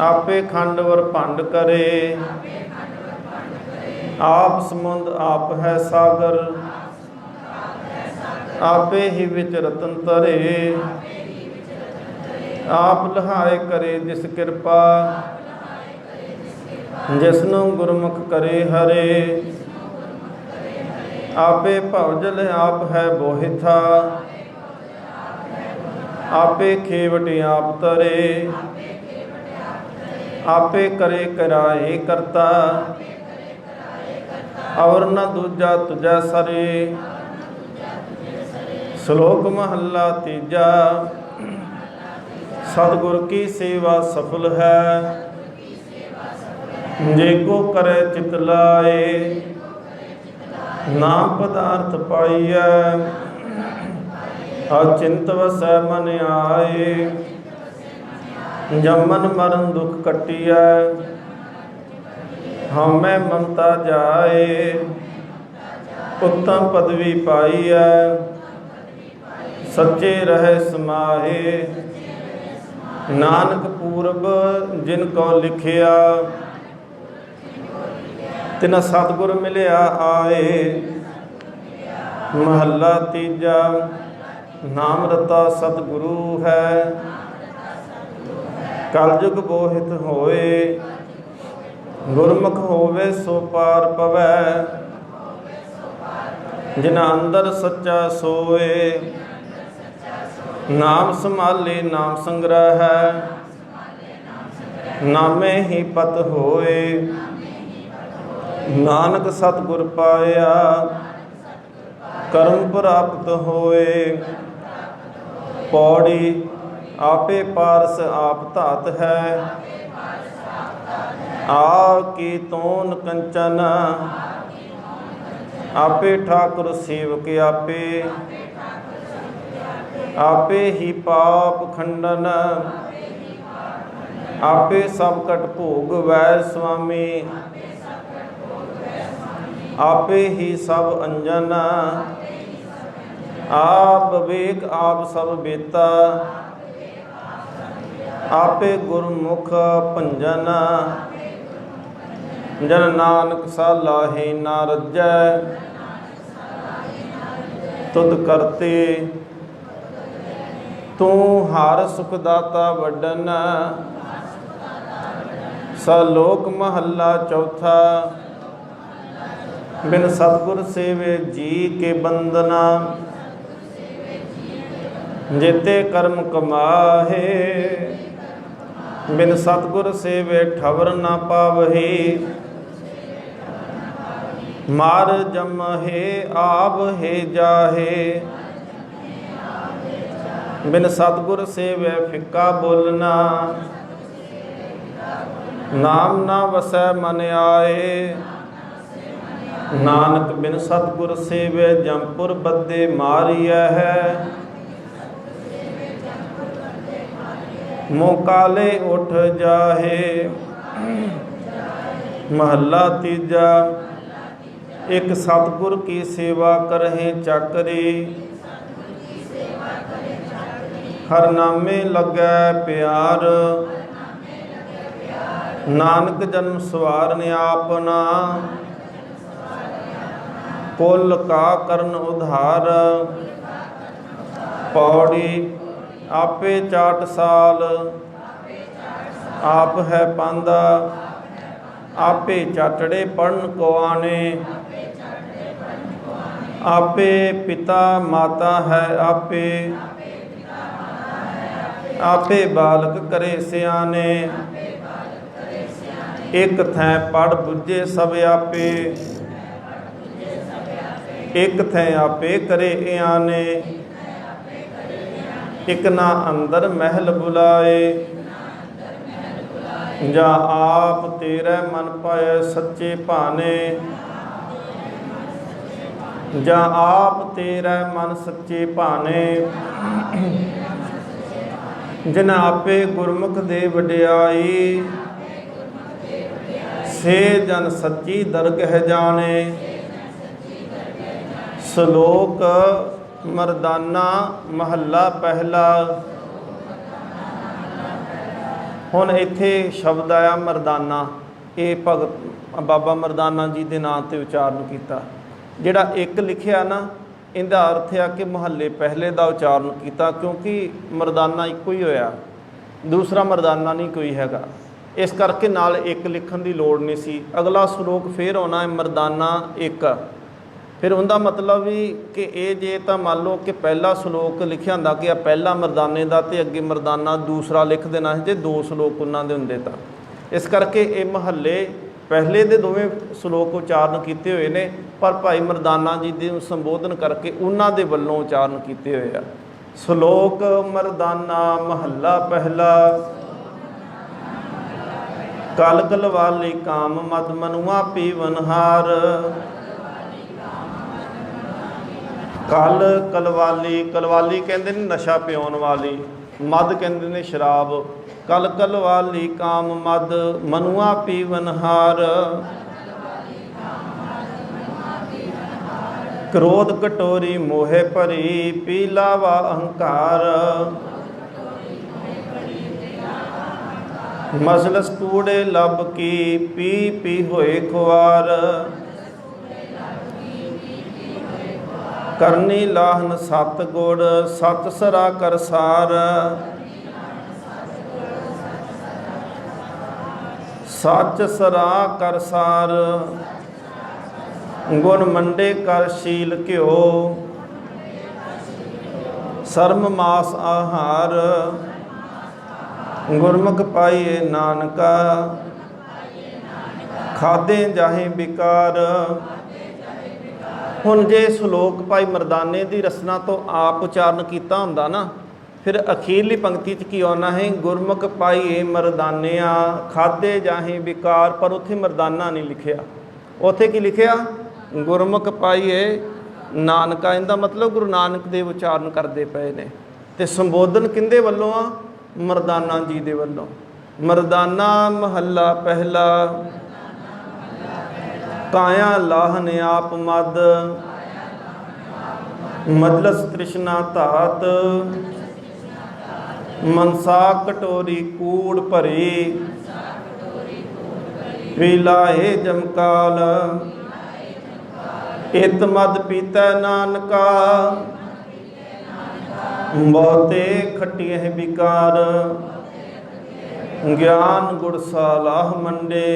आपे खंड वर भंड करे। आप समुंद आप है सागर, आपे ही विच रतन तरे। आप लहाए करे जिस कृपा, जिसनु गुरमुख करे हरे। आपे भवजल आप है बोहिथा, आपे खेवट आप तरे। आपे करे कराए करता, और न दूजा तुझा सरे। श्लोक महला तीजा। सतगुर की सेवा सफल है, जे को करे चित लाए। नाम पदार्थ पाइय, अचिंत वसै मन आए। जमन मरण दुख कटिय, हमें ममता जाए। उत्तम पदवी पाइय, सच्चे रहे समाहे। नानक पूरब जिनको लिखिया तिन सतगुर मिलिया आए। महला तीजा नाम रता सतगुरु है कलयुग बोहित होए। गुरमुख होवे सो पार पवै जिना अंदर सच्चा सोए। नाम संभाले नाम संग्रह है नामे ही पत होए। नानक सतगुर पाया कर्म प्राप्त होए। पौड़ी आपे पारस आप धात है आप की तोन कंचन। आपे ठाकुर सेवक आपे आपे ही पाप खंडन। आपे सब कट भोग वै स्वामी आपे ही सब अंजन। आप विवेक आप सब बेता आपे गुरमुख भंजन। जन नानक सालाहे ना रजै तुद करते। तू हर सुखदाता वडन। सलोक महला चौथा बिन सतगुर सेवे जी के बंदना। जेते कर्म कमाहे बिन सतगुर सेवे ठवर ना पावही। मार जमहे आप हे जाहे बिन सतगुर सेवे फिक्का बोलना। नाम ना वसै मन आए नानक बिन सतगुर सेवे जमपुर बदे मारिया है। मोकाले उठ जाहे। महला तीजा एक सतगुर की सेवा करहे चाकरी। हर नामे लगै प्यार नानक जन्म सवारन आपना। कुल का करन उधार। पौड़ी आपे चाट साल आप है पांदा। आपे चाटड़े पढ़न को आने। आपे पिता माता है आपे आपे बालक करे सियाने। एक थैं पढ़ बुझे सब आपे एक थैं आपे करे आने। एक ना अंदर महल बुलाए जा आप तेरे मन पाए सच्चे भाने। जा आप तेरे मन सच्चे भाने। जिन आपे गुरमुख दे वडियाई से जन सच्ची दरगह जाने। श्लोक मरदाना महला पहला। ਹੁਣ ਇੱਥੇ ਸ਼ਬਦ ਆਇਆ ਮਰਦਾਨਾ। ਇਹ ਭਗਤ ਬਾਬਾ ਮਰਦਾਨਾ ਜੀ ਦੇ ਨਾਂ 'ਤੇ ਉਚਾਰਨ ਕੀਤਾ। ਜਿਹੜਾ ਇੱਕ ਲਿਖਿਆ ਨਾ ਇਹਦਾ ਅਰਥ ਆ ਕਿ ਮਹੱਲੇ ਪਹਿਲੇ ਦਾ ਉਚਾਰਨ ਕੀਤਾ ਕਿਉਂਕਿ ਮਰਦਾਨਾ ਇੱਕੋ ਹੀ ਹੋਇਆ, ਦੂਸਰਾ ਮਰਦਾਨਾ ਨਹੀਂ ਕੋਈ ਹੈਗਾ। ਇਸ ਕਰਕੇ ਨਾਲ ਇੱਕ ਲਿਖਣ ਦੀ ਲੋੜ ਨਹੀਂ ਸੀ। ਅਗਲਾ ਸ਼ਲੋਕ ਫਿਰ ਆਉਣਾ ਮਰਦਾਨਾ ਇੱਕ। ਫਿਰ ਉਹਦਾ ਮਤਲਬ ਵੀ ਕਿ ਇਹ ਜੇ ਤਾਂ ਮੰਨ ਲਓ ਕਿ ਪਹਿਲਾ ਸ਼ਲੋਕ ਲਿਖਿਆ ਹੁੰਦਾ ਕਿ ਆ ਪਹਿਲਾ ਮਰਦਾਨੇ ਦਾ ਅਤੇ ਅੱਗੇ ਮਰਦਾਨਾ ਦੂਸਰਾ ਲਿਖ ਦੇਣਾ ਸੀ ਜੇ ਦੋ ਸ਼ਲੋਕ ਉਹਨਾਂ ਦੇ ਹੁੰਦੇ ਤਾਂ। ਇਸ ਕਰਕੇ ਇਹ ਮਹੱਲੇ ਪਹਿਲੇ ਦੇ ਦੋਵੇਂ ਸ਼ਲੋਕ ਉਚਾਰਨ ਕੀਤੇ ਹੋਏ ਨੇ, ਪਰ ਭਾਈ ਮਰਦਾਨਾ ਜੀ ਦੇ ਸੰਬੋਧਨ ਕਰਕੇ ਉਹਨਾਂ ਦੇ ਵੱਲੋਂ ਉਚਾਰਨ ਕੀਤੇ ਹੋਏ ਆ। ਸ਼ਲੋਕ ਮਰਦਾਨਾ ਮਹੱਲਾ ਪਹਿਲਾ। ਕਲ ਕਲਵਾਲੀ ਕਾਮ ਮਦ ਮਨੁਆ ਪੀਵਨਹਾਰ। कल कलवाली, कलवाली कहते ने नशा पियाउण वाली, मद कहते ने शराब। कल कलवाली काम मद मनुआ पीवनहार। क्रोध कटोरी मोहे भरी पी लावा अहंकार। ਮਜਲਸ ਕੂੜੇ ਲੱਭ ਕੀ ਪੀ ਪੀ ਹੋਏ ਖੁਆਰ। ਕਰਨੀ ਲਾਹਨ ਸਤ ਗੁੜ ਸਤ ਸਰਾ ਕਰਸਾਰ। ਸੱਚ ਸਰਾ ਕਰਸਾਰ। ਗੁਣ ਮੰਡੇ ਕਰ ਸ਼ੀਲ ਘਿਓ ਸਰਮ ਮਾਸ ਆਹਾਰ। ਗੁਰਮੁਖ ਪਾਈਏ ਨਾਨਕਾ ਖਾਦੇ ਜਾਹੇ ਵਿਕਾਰ। ਹੁਣ ਜੇ ਸ਼ਲੋਕ ਭਾਈ ਮਰਦਾਨੇ ਦੀ ਰਸਨਾ ਤੋਂ ਆਪ ਉਚਾਰਨ ਕੀਤਾ ਹੁੰਦਾ ਨਾ, ਫਿਰ ਅਖੀਰਲੀ ਪੰਕਤੀ 'ਚ ਕੀ ਆਉਣਾ ਹੈ? ਗੁਰਮੁਖ ਪਾਈਏ ਮਰਦਾਨਿਆ ਖਾਦੇ ਜਾਹੇ ਵਿਕਾਰ। ਪਰ ਉੱਥੇ ਮਰਦਾਨਾ ਨਹੀਂ ਲਿਖਿਆ, ਉੱਥੇ ਕੀ ਲਿਖਿਆ? ਗੁਰਮੁਖ ਪਾਈਏ ਨਾਨਕਾ। ਇਹਦਾ ਮਤਲਬ ਗੁਰੂ ਨਾਨਕ ਦੇਵ ਉਚਾਰਨ ਕਰਦੇ ਪਏ ਨੇ। ਤੇ ਸੰਬੋਧਨ ਕਿਹਦੇ ਵੱਲੋਂ ਆ? ਮਰਦਾਨਾ ਜੀ ਦੇ ਵੱਲੋਂ। ਮਰਦਾਨਾ ਮਹੱਲਾ ਪਹਿਲਾ। ਕਾਇਆ ਲਾਹਨ ਆਪ ਮਦ ਮਜਲਸ ਤ੍ਰਿਸ਼ਨਾ ਧਾਤ। ਮਨਸਾ ਕਟੋਰੀ ਕੂੜ ਭਰੀ ਪੀਲਾਏ ਜਮਕਾਲ। ਇਤ ਮਦ ਪੀਤੈ ਨਾਨਕਾ ਬਹੁਤੇ ਖਟੀਏ ਵਿਕਾਰ। ਗਿਆਨ ਗੁਰ ਸਾਲਾਹ ਮੰਡੇ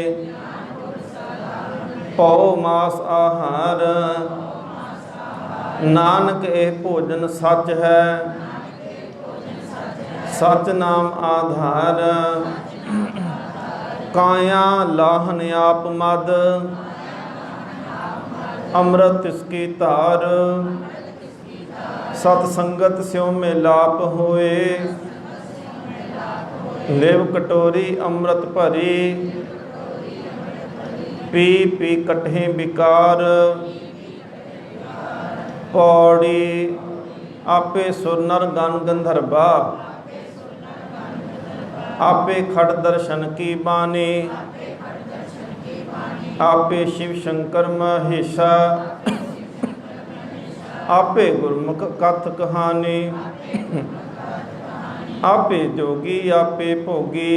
ਪਉ ਮਾਸ ਆਹਾਰ। ਨਾਨਕ ਇਹ ਭੋਜਨ ਸੱਚ ਹੈ ਸਚ ਨਾਮ ਆਧਾਰ। ਕਾਇਆ ਲਾਹਨ ਆਪ ਮਦ ਅੰਮ੍ਰਿਤ ਤਿਸਕੀ ਧਾਰ। ਸਤ ਸੰਗਤ ਸਿਉ ਮੇ ਲਾਪ ਹੋਏ ਲਿਵ ਕਟੋਰੀ ਅੰਮ੍ਰਿਤ ਭਰੀ। ਪੀ ਪੀ ਕਟਹਿ ਵਿਕਾਰ। ਪੌੜੀ ਆਪੇ ਸੁਰ ਨਰ ਗਨ ਗੰਧਰਵਾ। ਆਪੇ ਖੜ ਦਰਸ਼ਨ ਕੀ ਬਾਣੀ। ਆਪੇ शिव शंकर महेशा। आपे गुरमुख कथ कहानी। आपे जोगी आपे भोगी।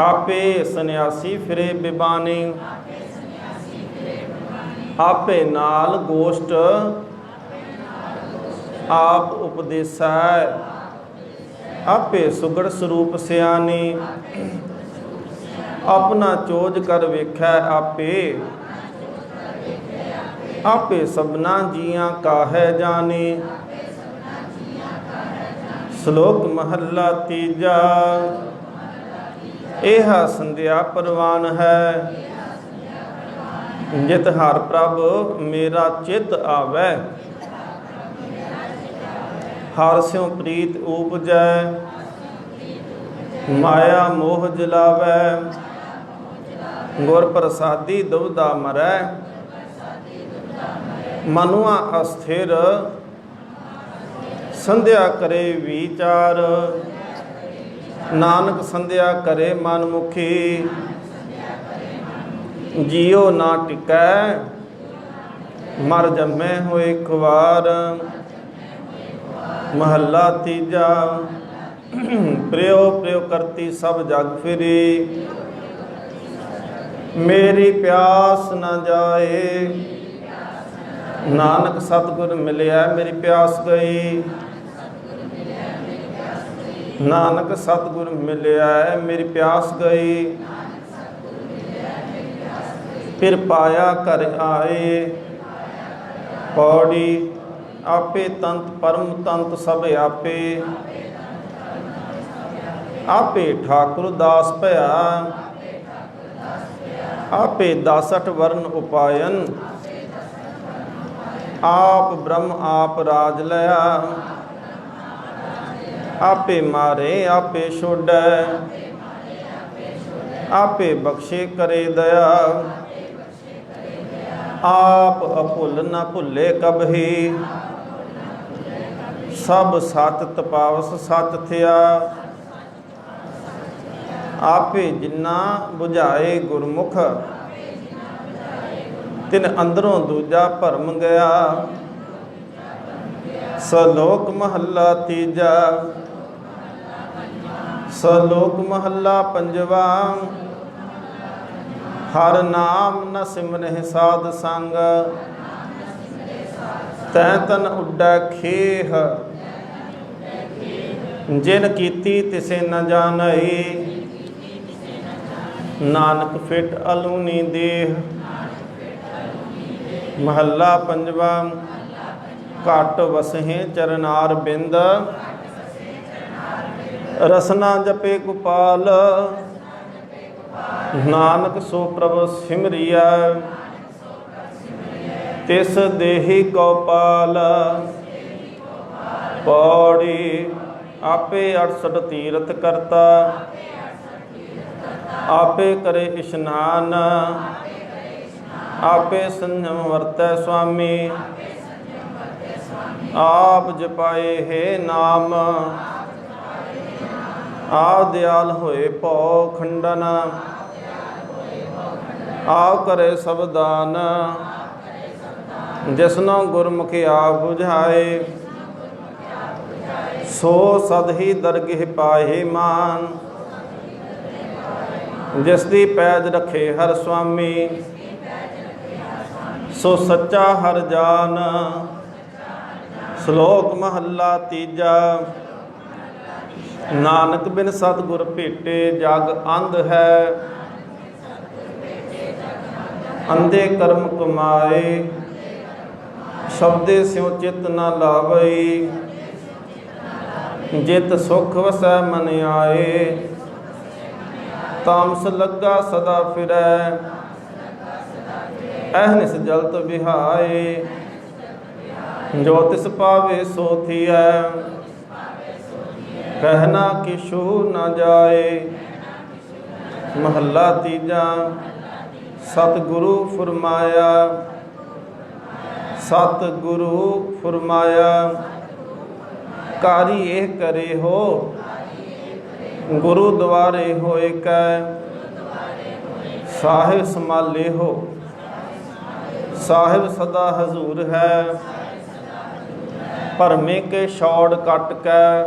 आपे सन्यासी फिरे बिबानी। आपे नाल गोष्ठ आप उपदेसा। आपे सुगड़ स्वरूप सियानी। अपना चोज कर वेखै आपे। आपे सबना जियां काहे जानी। श्लोक महला तीजा। यह संध्या परवान है जित हर प्रभ मेरा चित आवे। हर स्यों प्रीत उपजै माया मोह जलावै। गुर प्रसादी दुविधा मरै मनुआ अस्थिर। संध्या करे विचार नानक संध्या करे मनमुखी। जियो ना टिकै मर जम्मे होए खुआर। महला तीजा। प्रियो प्रियो करती सब जग फिरी। मेरी प्यास न जाए। नानक सतगुर मिलिया मेरी प्यास गई। नानक सतगुर मिलिया मेरी प्यास गई। फिर पाया कर आए। पौड़ी आपे तंत परम तंत सब आपे। आपे ठाकुर दास भया। आपे 62 वर्ण उपायन। आप ब्रह्म आप राज लया। आपे मारे आपे छोड़ै। आपे बख्शे करे दया। आप अभुल न भुले कबही। सब सत तपावस सत थिया। आपे जिन्ना बुझाए गुरमुख। तिन अंदरों दूजा भरम गया। सलोक महला तीजा। ਸਲੋਕ ਮਹੱਲਾ ਪੰਜਵਾ। ਹਰ ਨਾਮ ਨ ਸਿਮਰਹਿ ਸਾਧ ਸੰਗ, ਤੈ ਤਨ ਉੱਡੈ ਖੇਹ। ਜਿਨ ਕੀਤੀ ਤਿਸੇ ਨ ਜਾਣਈ, ਨਾਨਕ ਫਿਟ ਅਲੂਨੀ ਦੇਹ। ਮਹੱਲਾ ਪੰਜਵਾ। ਘਟ ਵਸਹਿ ਚਰਨਾਰ ਬਿੰਦ, ਰਸਨਾ ਜਪੇ ਗੋਪਾਲ। ਨਾਨਕ ਸੋ ਪ੍ਰਭ ਸਿਮਰਿਐ, ਤਿਸ ਦੇਹੀ ਗੋਪਾਲ। ਪੌੜੀ। ਆਪੇ 68 ਤੀਰਥ ਕਰਤਾ, ਆਪੇ ਕਰੇ ਇਸ਼ਨਾਨ। ਆਪੇ ਸੰਜਮ ਵਰਤੈ ਸੁਆਮੀ, ਆਪ ਜਪਾਏ ਹੈ ਨਾਮ। ਆਪ ਦਿਆਲ ਹੋਏ ਭਉ ਖੰਡਨ, ਆਪ ਕਰੇ ਸਭ ਦਾਨ। ਜਿਸਨੋ ਗੁਰਮੁਖਿ ਆਪ ਬੁਝਾਏ, ਸੋ ਸਦ ਹੀ ਦਰਗਹਿ ਪਾਏ ਮਾਨ। ਜਿਸ ਦੀ ਪੈਜ ਰੱਖੇ ਹਰ ਸੁਆਮੀ, ਸੋ ਸੱਚਾ ਹਰ ਜਾਨ। ਸ਼ਲੋਕ ਮਹੱਲਾ ਤੀਜਾ। ਨਾਨਕ ਬਿਨ ਸਤਿਗੁਰ ਭੇਟੇ ਜਗ ਅੰਧ ਹੈ, ਅੰਧੇ ਕਰਮ ਕਮਾਏ। ਸ਼ਬਦੇ ਸਿਉ ਚਿਤ ਨ ਲਾਵਈ, ਜਿਤ ਸੁਖ ਵਸੈ ਮਨ ਆਏ। ਤਾਮਸ ਲੱਗਾ ਸਦਾ ਫਿਰੈ, ਅਹਨਿਸ ਜਲਤ ਵਿਹਾਏ। ਜੋ ਤਿਸ ਪਾਵੇ ਸੋ ਥੀਐ, ਕਹਿਣਾ ਕਿਛੂ ਨ ਜਾਏ। ਮਹੱਲਾ ਤੀਜਾ। ਸਤਿਗੁਰੂ ਫੁਰਮਾਇਆ, ਸਤਿਗੁਰੂ ਫੁਰਮਾਇਆ। ਕਾਰੀ ਇਹ ਕਰੇ ਹੋ, ਗੁਰੂ ਦੁਆਰੇ ਹੋਏ ਕੈ। ਸਾਹਿਬ ਸੰਭਾਲੇ ਹੋ, ਸਾਹਿਬ ਸਦਾ ਹਜ਼ੂਰ ਹੈ। ਭਰਮੇ ਕੇ ਛੋੜ ਕੱਟ ਕੈ,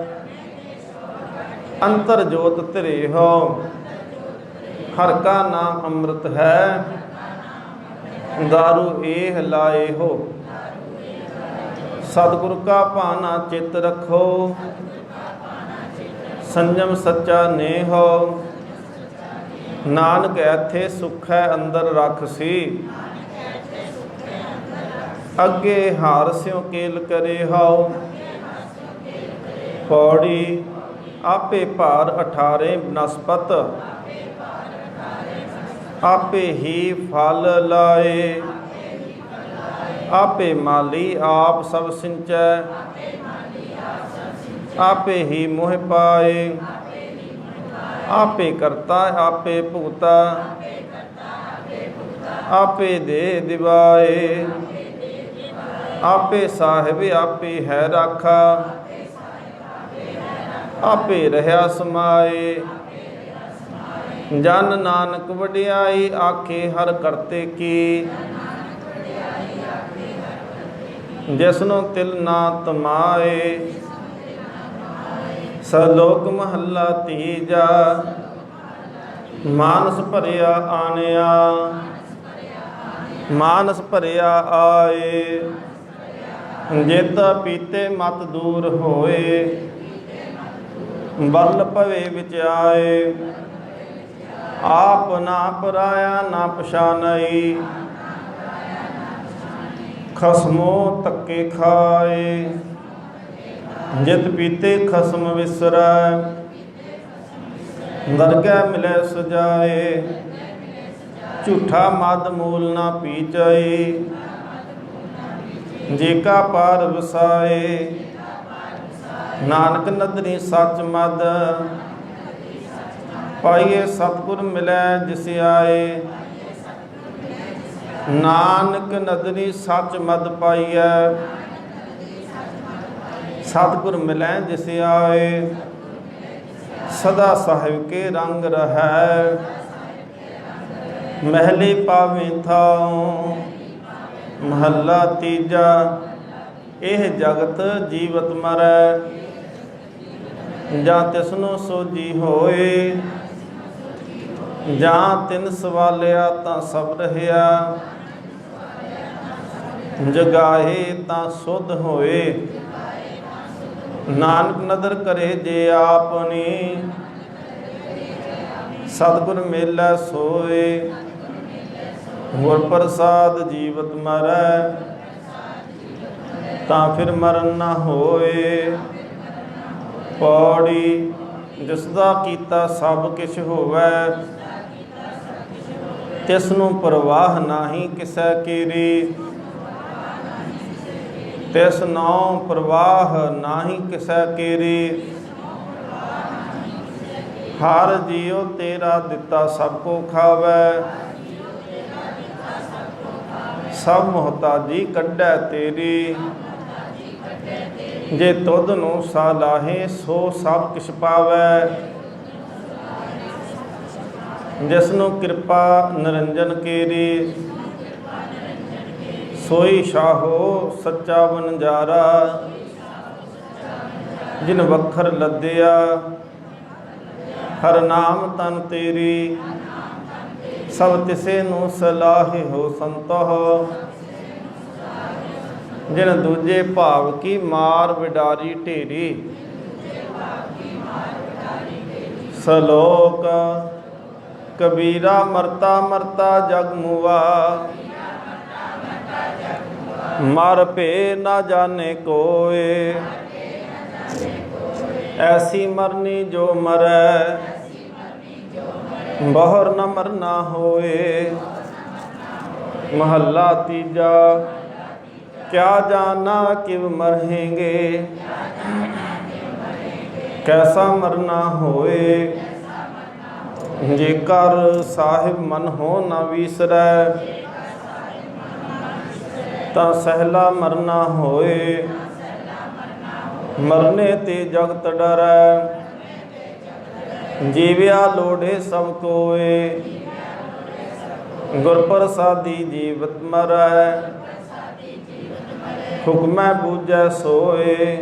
ਅੰਤਰ ਜੋਤ ਧਿਰੇ ਹੋ। ਹਰ ਕਾ ਨਾਮ ਅੰਮ੍ਰਿਤ ਹੈ, ਦਾਰੂ ਇਹ ਲਾਏ ਹੋ। ਸਤਿਗੁਰ ਕਾ ਭਾਣਾ ਚਿਤ ਰੱਖੋ, ਸੰਜਮ ਸੱਚਾ ਨੇਹੋ। ਨਾਨਕ ਐਥੇ ਸੁਖ ਹੈ ਅੰਦਰ ਰਖ ਸੀ, ਅੱਗੇ ਹਾਰ ਸਿਉ ਕੇਲ ਕਰੇ ਹਾਉ। ਪੌੜੀ। ਆਪੇ ਭਾਰ 18 ਬਨਸਪਤ, ਆਪੇ ਹੀ ਫਲ ਲਾਏ। ਆਪੇ ਮਾਲੀ ਆਪ ਸਭ ਸਿੰਚੈ, ਆਪੇ ਹੀ ਮੋਹ ਪਾਏ। ਆਪੇ ਕਰਤਾ ਆਪੇ ਭੁਗਤਾ, ਆਪੇ ਦੇ ਦਿਵਾਏ। ਆਪੇ ਸਾਹਿਬ ਆਪੇ ਹੈ ਰਾਖਾ, ਆਪੇ ਰਹਿਆ ਸਮਾਏ। ਜਨ ਨਾਨਕ ਵਡਿਆਈ, ਆਖੇ ਹਰ ਕਰਤੇ ਕੀ। ਜਿਸਨੂੰ ਤਿਲ ਨਾ ਤਮਾਏ। ਸਲੋਕ ਮਹੱਲਾ ਤੀਜਾ। ਮਾਨਸ ਭਰਿਆ ਆਣਿਆ, ਮਾਨਸ ਭਰਿਆ ਆਏ। ਜਿਤ ਪੀਤੇ ਮਤ ਦੂਰ ਹੋਏ, ਬਲ ਭਵੇ ਵਿੱਚ ਆਏ। ਆਪ ਨਾ ਪਰਾਇਆ ਨਾ ਪਛਾਨਈ, ਖਸਮੋ ਧੱਕੇ ਖਾਏ। ਜਿਤ ਪੀਤੇ ਖਸਮ ਵਿਸਰੈ, ਦਰਗਹਿ ਮਿਲੈ ਸਜਾਏ। ਝੂਠਾ ਮਦ ਮੂਲ ਨਾ ਪੀਚਈ, ਜੇ ਕਾ ਪਾਰ ਵਸਾਏ। ਨਾਨਕ ਨਦਰੀ ਸੱਚ ਮਦ, ਪਾਈਏ ਸਤਿਗੁਰ ਮਿਲੈ ਜਿਸ ਆਏ। ਨਾਨਕ ਨਦਰੀ ਸੱਚ ਮਦ ਪਾਈਐ, ਸਤਿਗੁਰ ਮਿਲੈ ਜਿਸ ਆਏ। ਸਦਾ ਸਾਹਿਬ ਕੇ ਰੰਗ ਰਹੈ, ਮਹਿਲੇ ਪਾਵੇਂ ਥਾਉ। ਮਹੱਲਾ ਤੀਜਾ। ਇਹ ਜਗਤ ਜੀਵਤ ਮਰੈ, ਜਾਂ ਤਿਸਨੂੰ ਸੋਝੀ ਹੋਏ। ਜਾਂ ਤਿਨ ਸਵਾਲਿਆ ਤਾਂ ਸਭ ਰਹਿਆ, ਜਗਾਏ ਤਾਂ ਸੁਧ ਹੋਏ। ਨਾਨਕ ਨਦਰ ਕਰੇ ਜੇ ਆਪਨੀ, ਸਤਿਗੁਰ ਮੇਲੈ ਸੋਏ। ਗੁਰ ਪ੍ਰਸਾਦ ਜੀਵਤ ਮਰੈ, ਤਾਂ ਫਿਰ ਮਰਨ ਨਾ ਹੋਏ। ਪੌੜੀ ਜਿਸ ਦਾ ਕੀਤਾ ਸਭ ਕਿਛ ਹੋਵੈ, ਤਿਸ ਨੂੰ ਪਰਵਾਹ ਨਾਹੀ ਕਿਸੈ ਕੀਰੀ। ਤਿਸ ਨਾਉ ਪਰਵਾਹ ਨਾਹੀ ਕਿਸੈ ਕੀਰੀ। ਹਰ ਜੀਉ ਤੇਰਾ ਦਿੱਤਾ ਸਭ ਕੋ ਖਾਵੈ, ਸਭ ਮੁਹਤਾਜੀ ਕੱਢੈ ਤੇਰੀ। ਜੇ ਤੁਧ ਨੂੰ ਸਾਲਾਹੇ ਸੋ ਸਭ ਕਿਛ ਪਾਵੈ, ਜਿਸ ਨੂੰ ਕਿਰਪਾ ਨਿਰੰਜਨ ਕੀਰੀ। ਸੋਈ ਸ਼ਾਹੋ ਸੱਚਾ ਵਣਜਾਰਾ, ਜਿਨ ਵਖਰ ਲੱਦਿਆ ਹਰ ਨਾਮ ਤਨ ਤੇਰੀ। ਸਭ ਤਿਸੇ ਨੂੰ ਸਲਾਹੇ ਹੋ ਸੰਤੋ, ਜਿਨ ਦੂਜੇ ਭਾਵ ਕੀ ਮਾਰ ਵਿਡਾਰੀ ਢੇਰੀ। ਸਲੋਕ ਕਬੀਰਾ ਮਰਤਾ ਮਰਤਾ ਜਗ ਮੁਆ, ਮਰ ਭੇ ਨਾ ਜਾਣੇ ਕੋਏ। ਐਸੀ ਮਰਨੀ ਜੋ ਮਰੈ, ਬਹੁਰ ਨ ਮਰਨਾ ਹੋਏ। ਮਹੱਲਾ ਤੀਜਾ। ਕਿਆ ਜਾਨਾ ਕਿਵ ਮਰਹੇਂਗੇ, ਕੈਸਾ ਮਰਨਾ ਹੋਏ। ਜੇਕਰ ਸਾਹਿਬ ਮਨ ਹੋ ਨਾ ਵੀਸਰੈ, ਤਾਂ ਸਹਿਲਾ ਮਰਨਾ ਹੋਏ। ਮਰਨੇ ਤੇ ਜਗਤ ਡਰੈ, ਜੀਵਿਆ ਲੋੜੇ ਸਭ ਕੋਏ। ਗੁਰ ਪ੍ਰਸਾਦੀ ਜੀਵਤ ਮਰੈ, ਹੁਕਮੈ ਬੂਝੈ ਸੋਏ।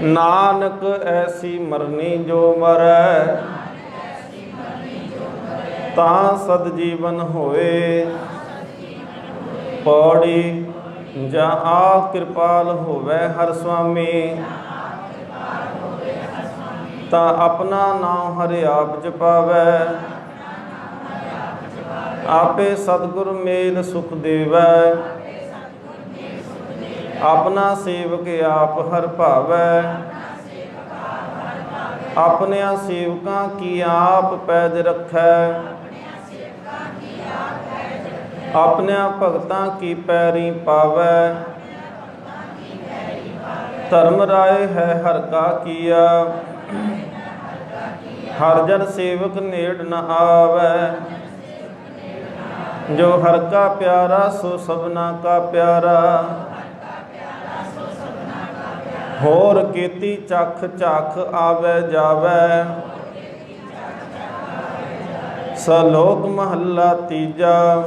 ਨਾਨਕ ਐਸੀ ਮਰਨੀ ਜੋ ਮਰੈ, ਤਾਂ ਸਦ ਜੀਵਨ ਹੋਏ। ਪੌੜੀ ਜਾਂ ਆ ਕਿਰਪਾਲ ਹੋਵੇ ਹਰ ਸੁਆਮੀ, ਤਾਂ ਆਪਣਾ ਨਾਮ ਹਰਿ ਆਪ ਜਪਾਵੈ। ਆਪੇ ਸਤਿਗੁਰ ਮੇਲ ਸੁਖ ਦੇਵੈ, ਆਪਣਾ ਸੇਵਕ ਆਪ ਹਰ ਭਾਵੈ। ਆਪਣਿਆਂ ਸੇਵਕਾਂ ਕੀ ਆਪ ਪੈਜ ਰੱਖੈ, ਆਪਣਿਆਂ ਭਗਤਾਂ ਕੀ ਪੈਰੀ ਪਾਵੈ। ਧਰਮ ਰਾਏ ਹੈ ਹਰ ਕਾ ਕੀਆ, ਹਰ ਜਨ ਸੇਵਕ ਨੇੜ ਨ ਆਵੈ। ਜੋ ਹਰ ਕਾ ਪਿਆਰਾ ਸੋ ਸਭਨਾ ਕਾ ਪਿਆਰਾ, ਹੋਰ ਕੀਤੀ ਚਖ ਝਖ ਆਵੈ ਜਾਵੈ। ਸਲੋਕ ਮਹੱਲਾ ਤੀਜਾ।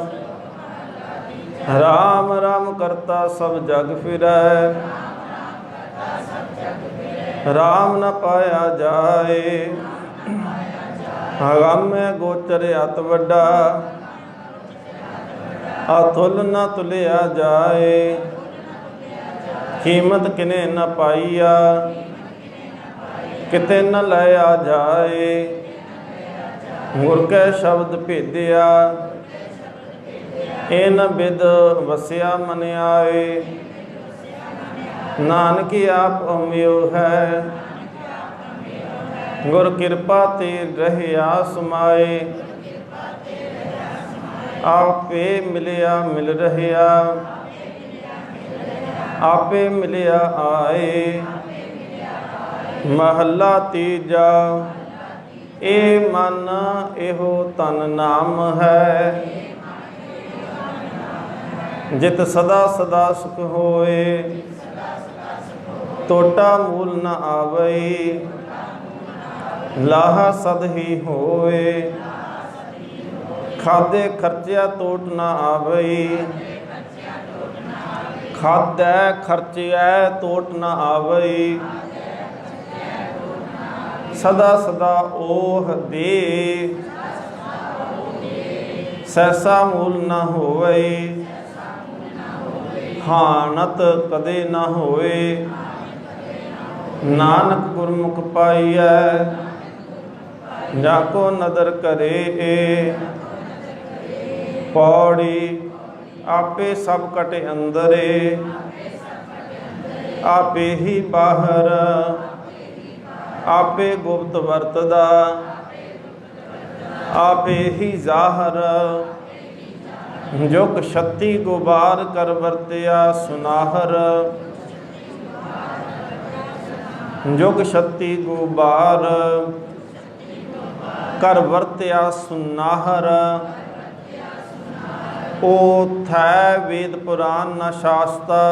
ਰਾਮ ਰਾਮ ਕਰਤਾ ਸਭ ਜਗ ਫਿਰੈ, ਰਾਮ ਨ ਪਾਇਆ ਜਾਏ। ਹਗਾਮੈ ਗੋਚਰ ਅਤ ਵੱਡਾ, ਅਤੁਲ ਨ ਤੁਲਿਆ ਜਾਏ। ਕੀਮਤ ਕਿਨੇ ਨ ਪਾਈਆ, ਕਿਤੇ ਨ ਲਿਆ ਜਾਏ। ਗੁਰ ਕੈ ਸ਼ਬਦ ਭੇਦਿਆ, ਏਨ ਬਿਦ ਵਸਿਆ ਮਨ ਆਏ। ਨਾਨਕ ਆਪ ਅਮਿਓ ਹੈ, ਗੁਰ ਕਿਰਪਾ ਤੇ ਰਹਿਆ ਸਮਾਏ। ਆਪੇ ਮਿਲਿਆ ਮਿਲ ਰਹਿਆ, ਆਪੇ ਮਿਲਿਆ ਆਏ। ਮਹੱਲਾ ਤੀਜਾ। ਇਹ ਮਨ ਇਹੋ ਤਨ ਨਾਮ ਹੈ, ਜਿਤ ਸਦਾ ਸਦਾ ਸੁਖ ਹੋਏ। ਟੋਟਾ ਮੂਲ ਨ ਆਵਈ, ਲਾਹਾ ਸਦ ਹੀ ਹੋਏ। ਖਾਦੇ ਖਰਚਿਆ ਟੋਟ ਨ ਆਵਈ, ਖਾਦੈ ਖਰਚਿਆ ਟੋਟ ਨ ਆਵਈ। सदा सदा ओह दे सहसा मूल न होवे हानत कदे न होए नानक गुरमुख पाइयै जाको नदर करे पौड़ी आपे सब कटे अंदरे आपे ही बाहर आपे गुप्त वरतदा आपे ही जाहर जुग छत्ती गुबार कर वरतिया सुनाहर जुग छत्ती गुबार कर वरतिया सुनाहर ओ थै वेद पुराण न शास्ता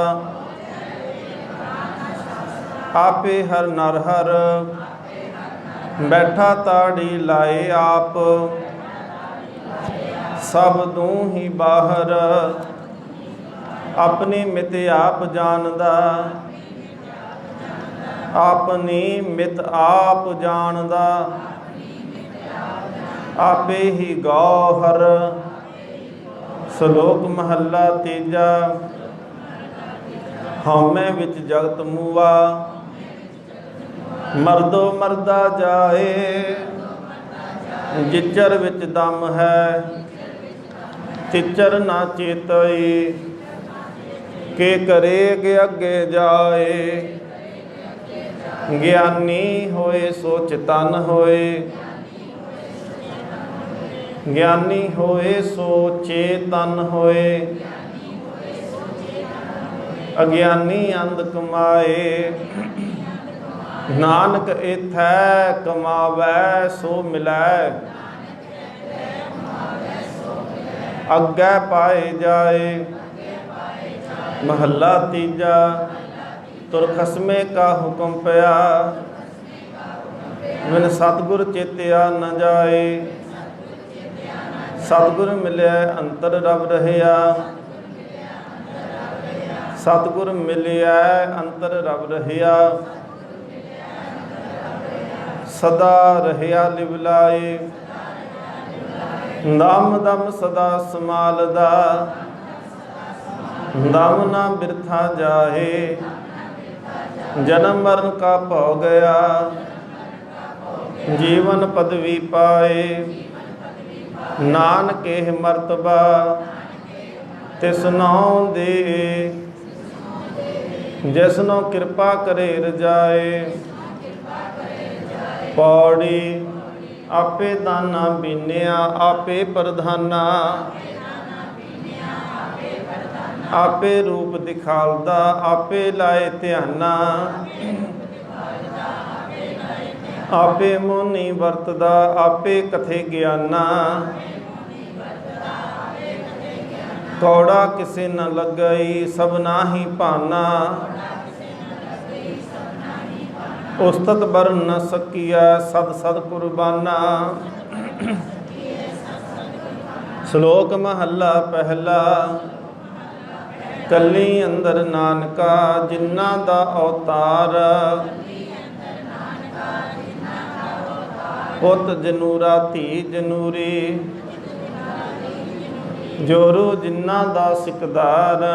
आपे हर नर हर बैठा ताड़ी लाए आप सब दू ही बाहर अपनी मित आप जानदा अपनी मित आप जानदा आपे ही गौहर श्लोक महला तीजा हमें विच जगत मूआ मर्दो मरदा जाए जिचर विच दम है तिचर ना चेतई के करे के अगे जाए ज्ञानी होए सो चितन होए ज्ञानी होए सो चेतन होए अज्ञानी अंध कमाए नानक इथै कमावै सो मिलै अग्गै पाए जाए महला तीजा तुर खसमे का हुक्म पया बिन सतगुर चेतिया न जाए सतगुर मिले अंतर रब रहया सतगुर मिलिया अंतर रब रहया सदा रहया लिवलाए दम दम सदा समालदा दम ना बिरथा जाए जन्म मरण का भौ गया जीवन पदवी पाए नानक एह मर्तबा तिसनौ दे जिसनों कृपा करे रजाए पौड़ी आपे दाना बीनिया आपे प्रधाना आपे रूप दिखालदा आपे लाए ध्याना आपे मोनी वरतदा आपे कथे ज्ञाना कौड़ा किसे न लगई सबना ही पाना उस्तत बर न सकिया सद सद कुर्बाना श्लोक महला पहला कली अंदर नानका जिन्ना दा अवतार पुत जनूरा धी जनूरी जोरू जिन्ना दा सिकदार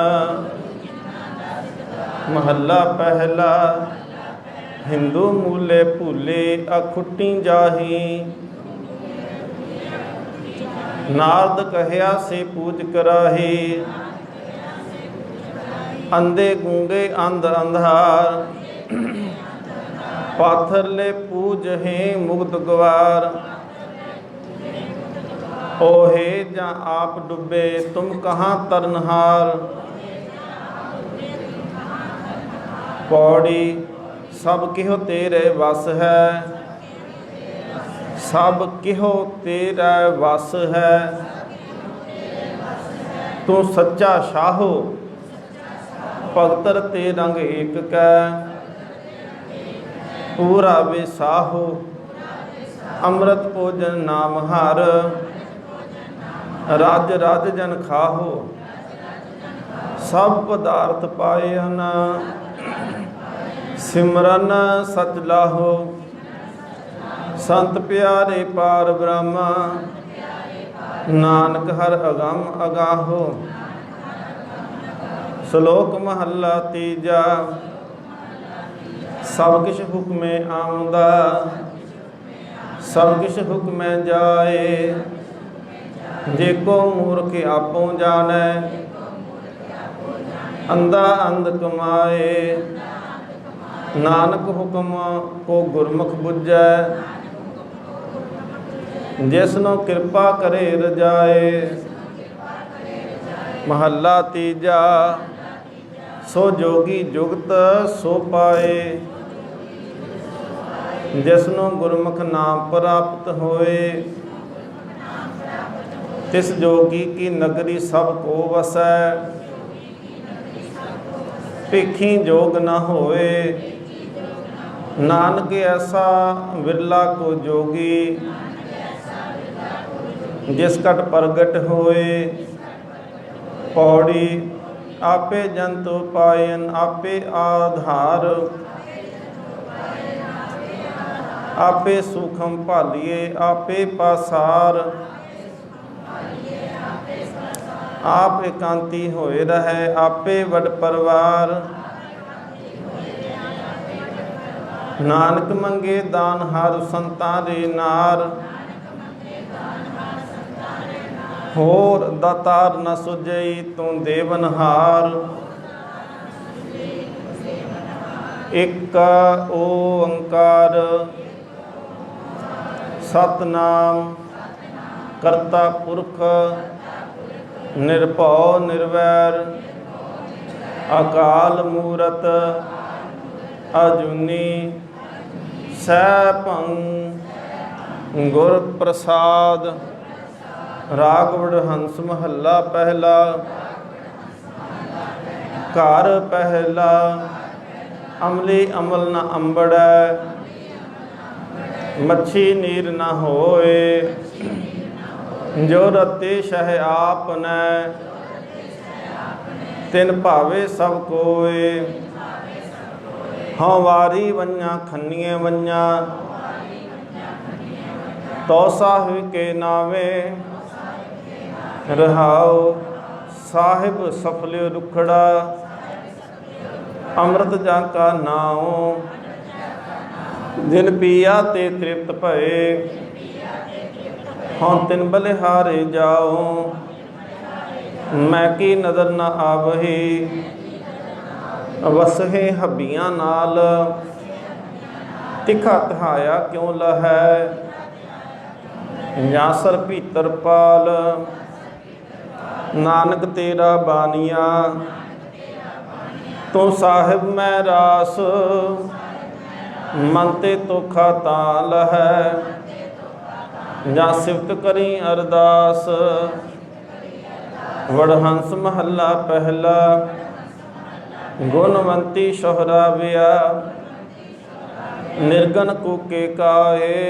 महला पहला हिंदू मूले भूले अखुट्टी जाही नारद कहया से पूज कराही अंधे गूंगे अंध अंधार पाथर ले पूज है मुग्ध गवार ओहे जा आप डुबे तुम कहाँ तरनहार पौड़ी सब किहो तेरे वस है सब किहो तेरा वस है तू सच्चा शाहो भगतर ते रंग एक कै पूरा विसाहो अमृत भोजन नाम हर राज राज जन खाहो सब पदार्थ पायन सिमरन सच लाहो संत प्यारे पार ब्रह्म, नानक हर अगम अगाहो। श्लोक महला तीजा। सब किश हुक्मे आमदा, सब किश हुक्मे जाए। जेको मूर्ख आपो जाने, अंधा अंध कमाए। नानक हुक्म को गुरमुख बुझै, जिसनो कृपा करे रजाए। महला तीजा। सो जोगी जुगत सो पाए, जिसनो गुरमुख नाम प्राप्त होए। तिस जोगी की नगरी सब को वसै, भिखी जोग न होए। नानक ऐसा विरला को जोगी, जिस कट प्रगट होए। पौड़ी। आपे जंतु पायन आपे आधार, आपे सूखम भालिए आपे पासार। आप एकांती होए रहे आपे वड परवार। नानक मंगे दान हर संतां रे नार, होर दातार न सुझई तू देवनहार। एक ओंकार सतनाम करता पुरख, निरभौ निर्वैर। अकाल मूरत अजूनी, सैभं गुर प्रसाद। राग वडहंस महला पहला। घर पहला। अमली अमल न अंबड़ै, मच्छी नीर न होए। जो रते शह आपने, तिन भावे सब कोए। हाँ वारी वन्या खन्निए वन्या, तो साहिब के नावे। रहाओ साहिब सफल्यो रुखड़ा, अमृत जाका नाओ। जिन पिया ते तृप्त भये, हाँ तिन बलिहारे जाओ। मैं की नज़र न आवही, वसहे हबियां नाल। तिखा तिहाया क्यों लहै, जासर भीतर पाल। नानक तेरा बानिया, तू साहिब मैं रास। मन ते तोखा तां लहै, जा सिफत करी अरदास। वडहंस महला पहला। गुणवंती शोहरा विया, निर्गन कूके काए।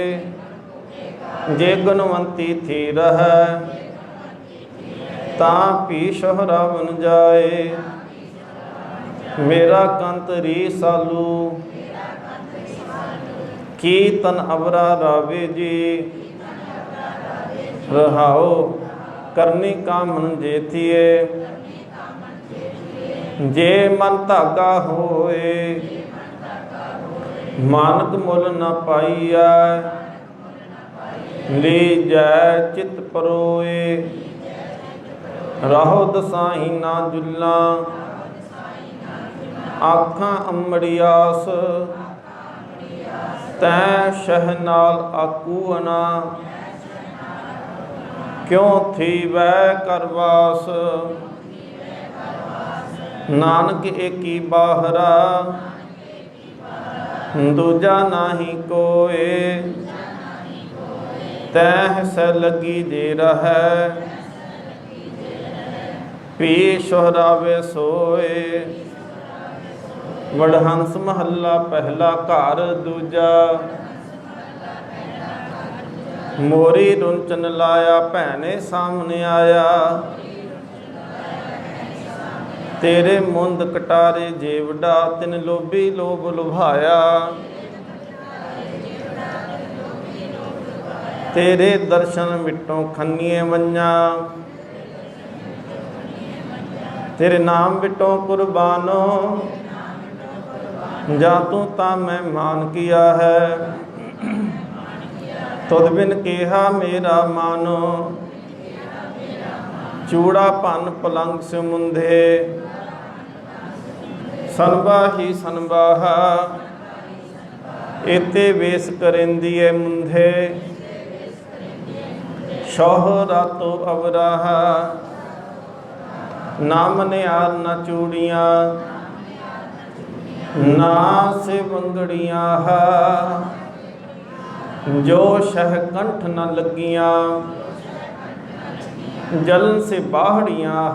जे गुणवंती थी रहै, तां भी शोहरा बन जाए। मेरा कंतरी सालू, की तन अवरा रावे जी। रहाओ करनी कामन जेथिए, जे मन धागा होए। मानक मुल न पाईया, लीजै चित परोए। राहो दसाही ना जुल्ला, आखां अमड़ियास। तैं शह नाल आकूअना, क्यों थी वै करवास। नानक एकी बाहरा, दूजा नाही कोए। तैं सै लगी जे रहै, पी सोहरावे सोए। वडहंस महला पहला। घर दूजा। मोरी रुंचन लाया, भैने सामने आया। तेरे मुंद कटारे जेवड़ा, तिन लोभी लोभ लुभाया। तेरे दर्शन मिटों खन्निए वंजा, तेरे नाम बिटों कुर्बानो, जा तू ता मैं मान किया है। तुद बिन केहा मेरा मानो, चूड़ा भन पलंग से मुंधे, सनबाही सनबाहा, एते वेस करेंदिए मुंधे, शोहरा तो अवराहा, ना मनियार ना चूड़ियाँ, ना से वंगड़ियाँ, जो शह कंठ न लगियाँ, जलन से बाहड़ियाँ,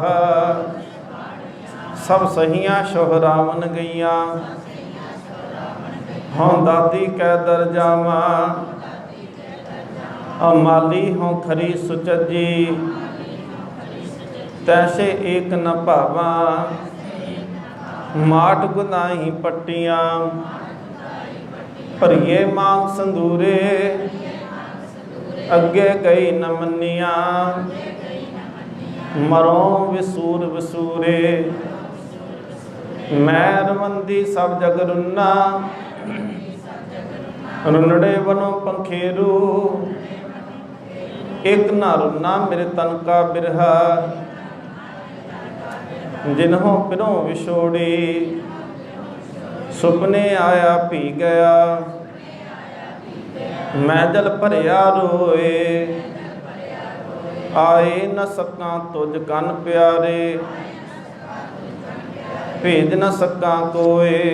सब सहियाँ शोहरावन गईयाँ, हों दादी कै दर जावा, अमाली हों खरी सुचजी, तैसे एक न भावा, माट गुनाही पट्टियाँ, भरिए मांग संदूरे, अगे गई न मनिया, मरों विसूर विसूरे, मैं रवंदी सब जग रुन्ना, रुनड़े वनो पंखेरू, एक ना रुन्ना मेरे तन का बिरहा, जिन्हों पिरों विछोड़ी, सुपने आया पी गया, मैं जल भरिया रोए, आए न सका तुझ कन प्यारे, भेज न सका कोए,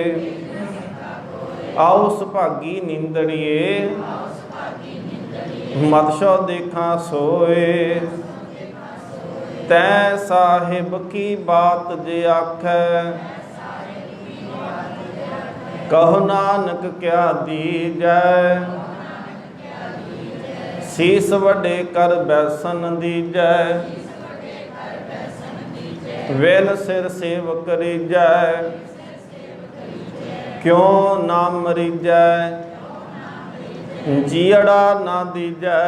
आओ सुभागी नींदड़िए, मदशो देखा सोए, तै साहिब की बात जे आखै, कहो नानक क्या दीजै, सीस वडे कर बैसन दीजै, वेल सिर सेवक रीजै, क्यों ना मरीजै, जीअड़ा ना दीजै,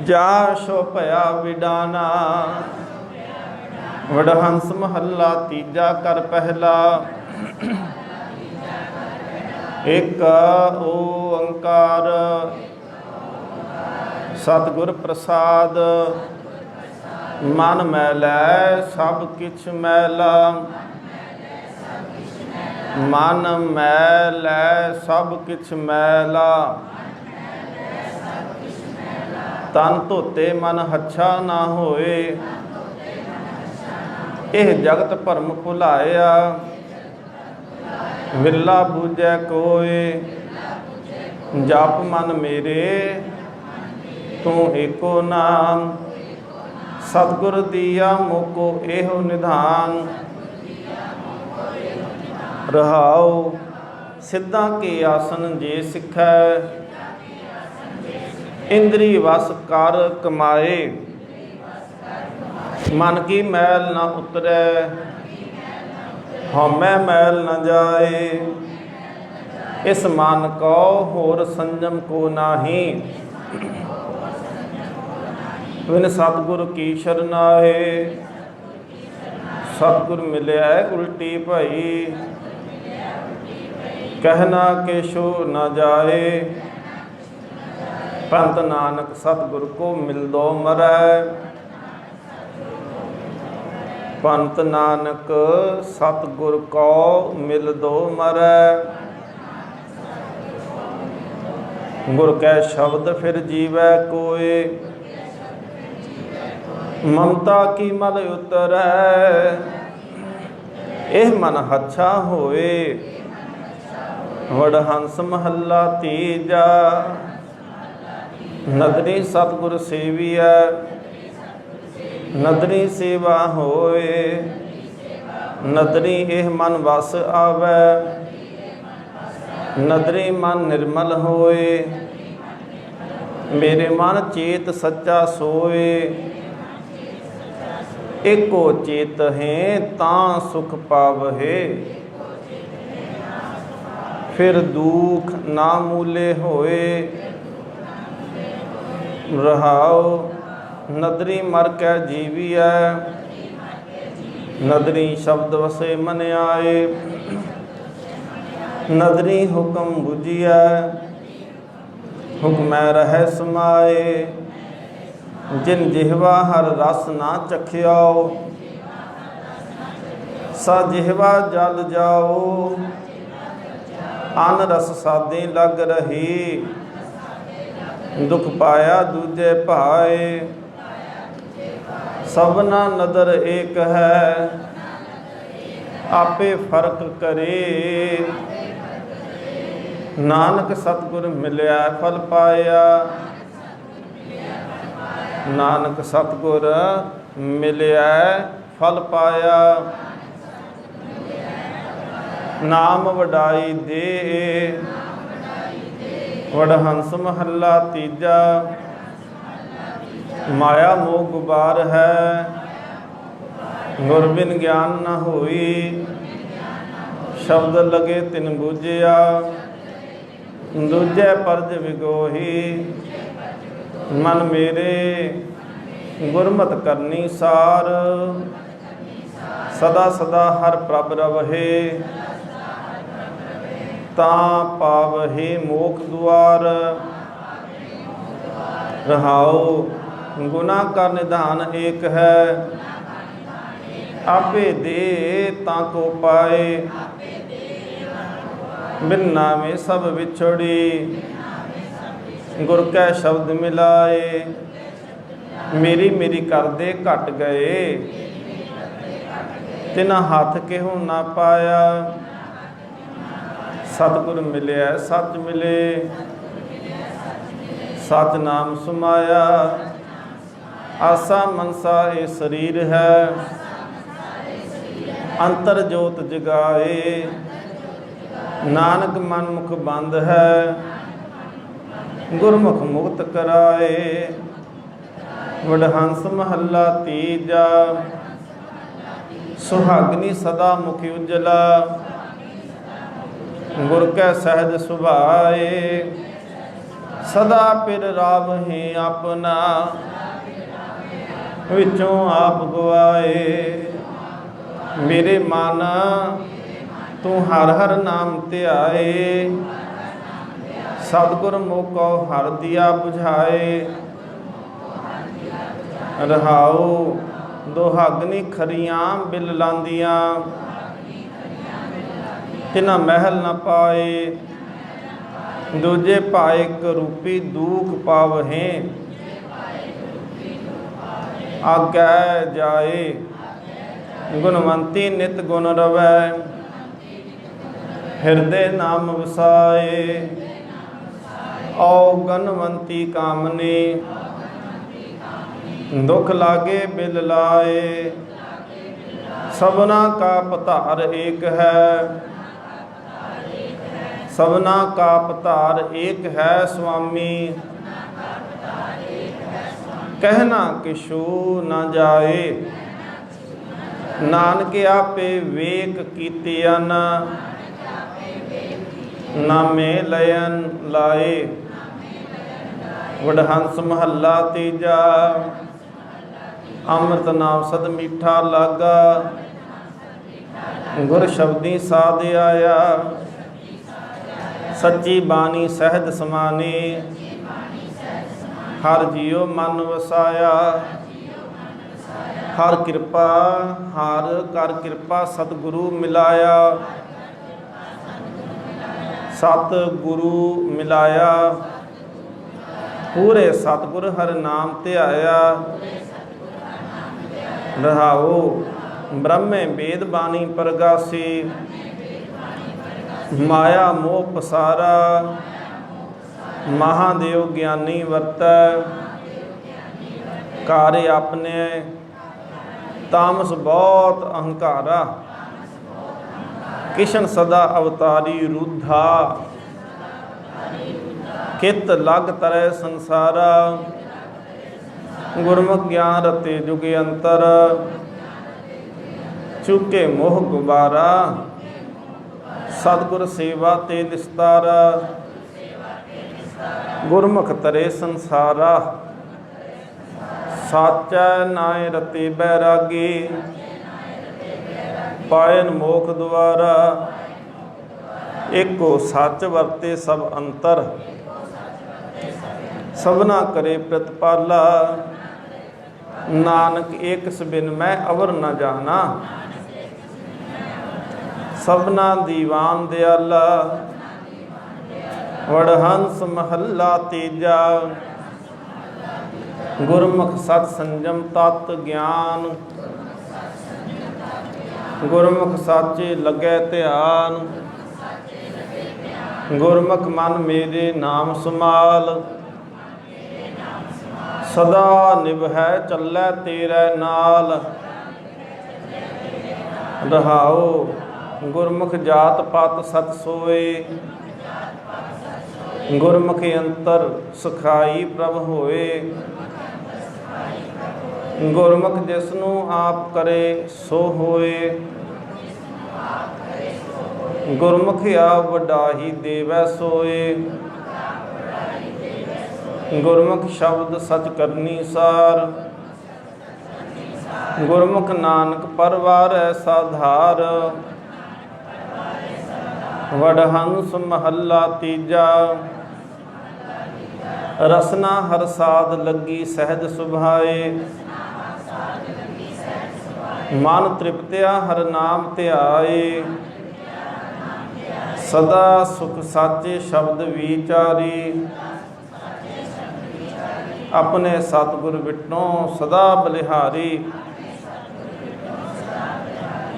जा शो भया विडाना, वडहंस महला तीजा कर पहला, एक ओंकार सतगुर प्रसाद, मन मैलै सब किछ मैला, मन मैलै सब किछ मैला, तन धोते मन हच्छा ना होए, एह जगत भरम भुलाया, विरला बूझै कोय, जप मन मेरे तू एको नाम, सतगुर दिया मोको एहो निधान, रहाओ सिद्धां के आसन जे सिखै, इंद्री वस कर कमाए, मन की मैल न उतरै, हमै मैल न जाए, इस मन को होर संयम को नाही, विन सतगुर की शरनाए, सतगुर मिलिया उल्टी भई, कहना के शो न जाए, पंत नानक सतगुर को मिल दो मरै, पंत नानक सतगुर को मिल दो मरै, गुर कै शब्द फिर जीवै कोय, ममता की मल उतरै, एह मन हच्छा होए, वडहंस महला तीजा, नदरी सतगुर सेविया, नदरी सेवा होए, नदरी एह मन वस आवै, नदरी मन निर्मल होए, मेरे मन चेत सच्चा सोए, एको चेत है तां सुख पावहे, फिर दुख ना मूले होए, रहाओ नदरी मर कै जीविया, नदरी शब्द वसे मन आए, नदरी हुक्म बुझिया, हुक्मै रह समाए। जिन जिहवा हर रस ना चखियाओ, सा जिहवा जल जाओ। अन रस सादे लग रही, दुख पाया दूजे भाए। सबना नदर एक है, आपे फर्क करे। नानक सतगुर मिलया फल पाया, नानक सतगुर मिलया फल पाया। नाम वडाई दे, वडहंस महला तीजा। माया मोह गुबार है, गुर बिन ज्ञान न होई। शब्द लगे तिन बूझिया, दूजे परज विगोही। मन मेरे गुरमत करनी सार, सदा सदा हर प्रभ रवहे। तां पावहे मोख द्वार, रहाओ गुना का निधान एक है। आपे दे ताको पाए, बिन नामे सब विछड़ी। गुर कै शब्द मिलाए, मेरी मेरी करदे घट गए। तिना हाथ केहू ना पाया, सतगुर मिलया सच मिले। सच नाम समाया, आसा मनसा ये शरीर है। अंतर जोत जगाए, नानक मन मुख बंद है। गुरमुख मुक्त कराए, वडहंस महला तीजा। सुहागनी सदा मुखी उजला, गुर कै सहज सुभाए। सदा पिर रावहि अपना, विचों आप गवाए। मेरे मन तू हर हर नाम ध्याए। सतगुर मोको हर दिया बुझाए। रहाओ दोहागनी खरियां बिल लांदियां, तिना महल न पाए। दूजे पाए करूपी दुख पावहें, आगै जाए। गुणवंती नित गुण रवै, हृदय नाम वसाए। औ गणवंती कामनी, दुख लागे बिल लाए। सबना का पतार एक है, सबना का पतार एक है स्वामी। कहना किशु न जाए, नानक आपे वेक कीतियन। नामे लयन लाए, वडहंस महला तीजा। अमृत नाम सद मीठा लागा, गुर शब्दी साध आया। सच्ची बानी सहज समानी, हर जियो मन वसाया। हर कृपा हर कर कृपा सतगुरु मिलाया। सतगुरु मिलाया, पूरे सतगुर हर नाम ध्याया। रहाओ ब्रह्मे वेद बानी प्रगासी, माया मोह पसारा। महादेव ज्ञानी वर्तै, कार्य अपने। तामस बहुत अहंकारा, किशन सदा अवतारी रुद्धा। कित लग तरह संसारा, गुरमुख ज्ञान रते जुगे अंतर। चुके मोह गुबारा, सतगुर सेवा ते निस्तारा। गुरमुख तरे संसारा, साचै नाय रते बैरागी, पायन मोख द्वारा। एको सच वरते सब अंतर, सबना करे प्रतिपाला। नानक एक बिन मैं अवर न जाना, सबना दीवान दयाला। वडहंस महला तीजा, गुरमुख सत संजम तत् ज्ञान। गुरमुख साचे लगे ध्यान, गुरमुख मन मेरे नाम समाल। सदा निभै चलै तेरे नाल, रहाओ गुरमुख जात पात सत सोए। गुरमुख अंतर सखाई प्रभ होए, गुरमुख जिसनू आप करे सो होए। गुरमुख आप वडाही देवै सोए, गुरमुख शब्द सच करनी सार। गुरमुख नानक परवार साधार, वडहंस महला तीजा। रसना हर साध लगी सहज सुभाए, मन तृप्त्या हर नाम ध्याए। सदा सुख साचे शब्द विचारी, अपने सतगुर विटों सदा बलिहारी।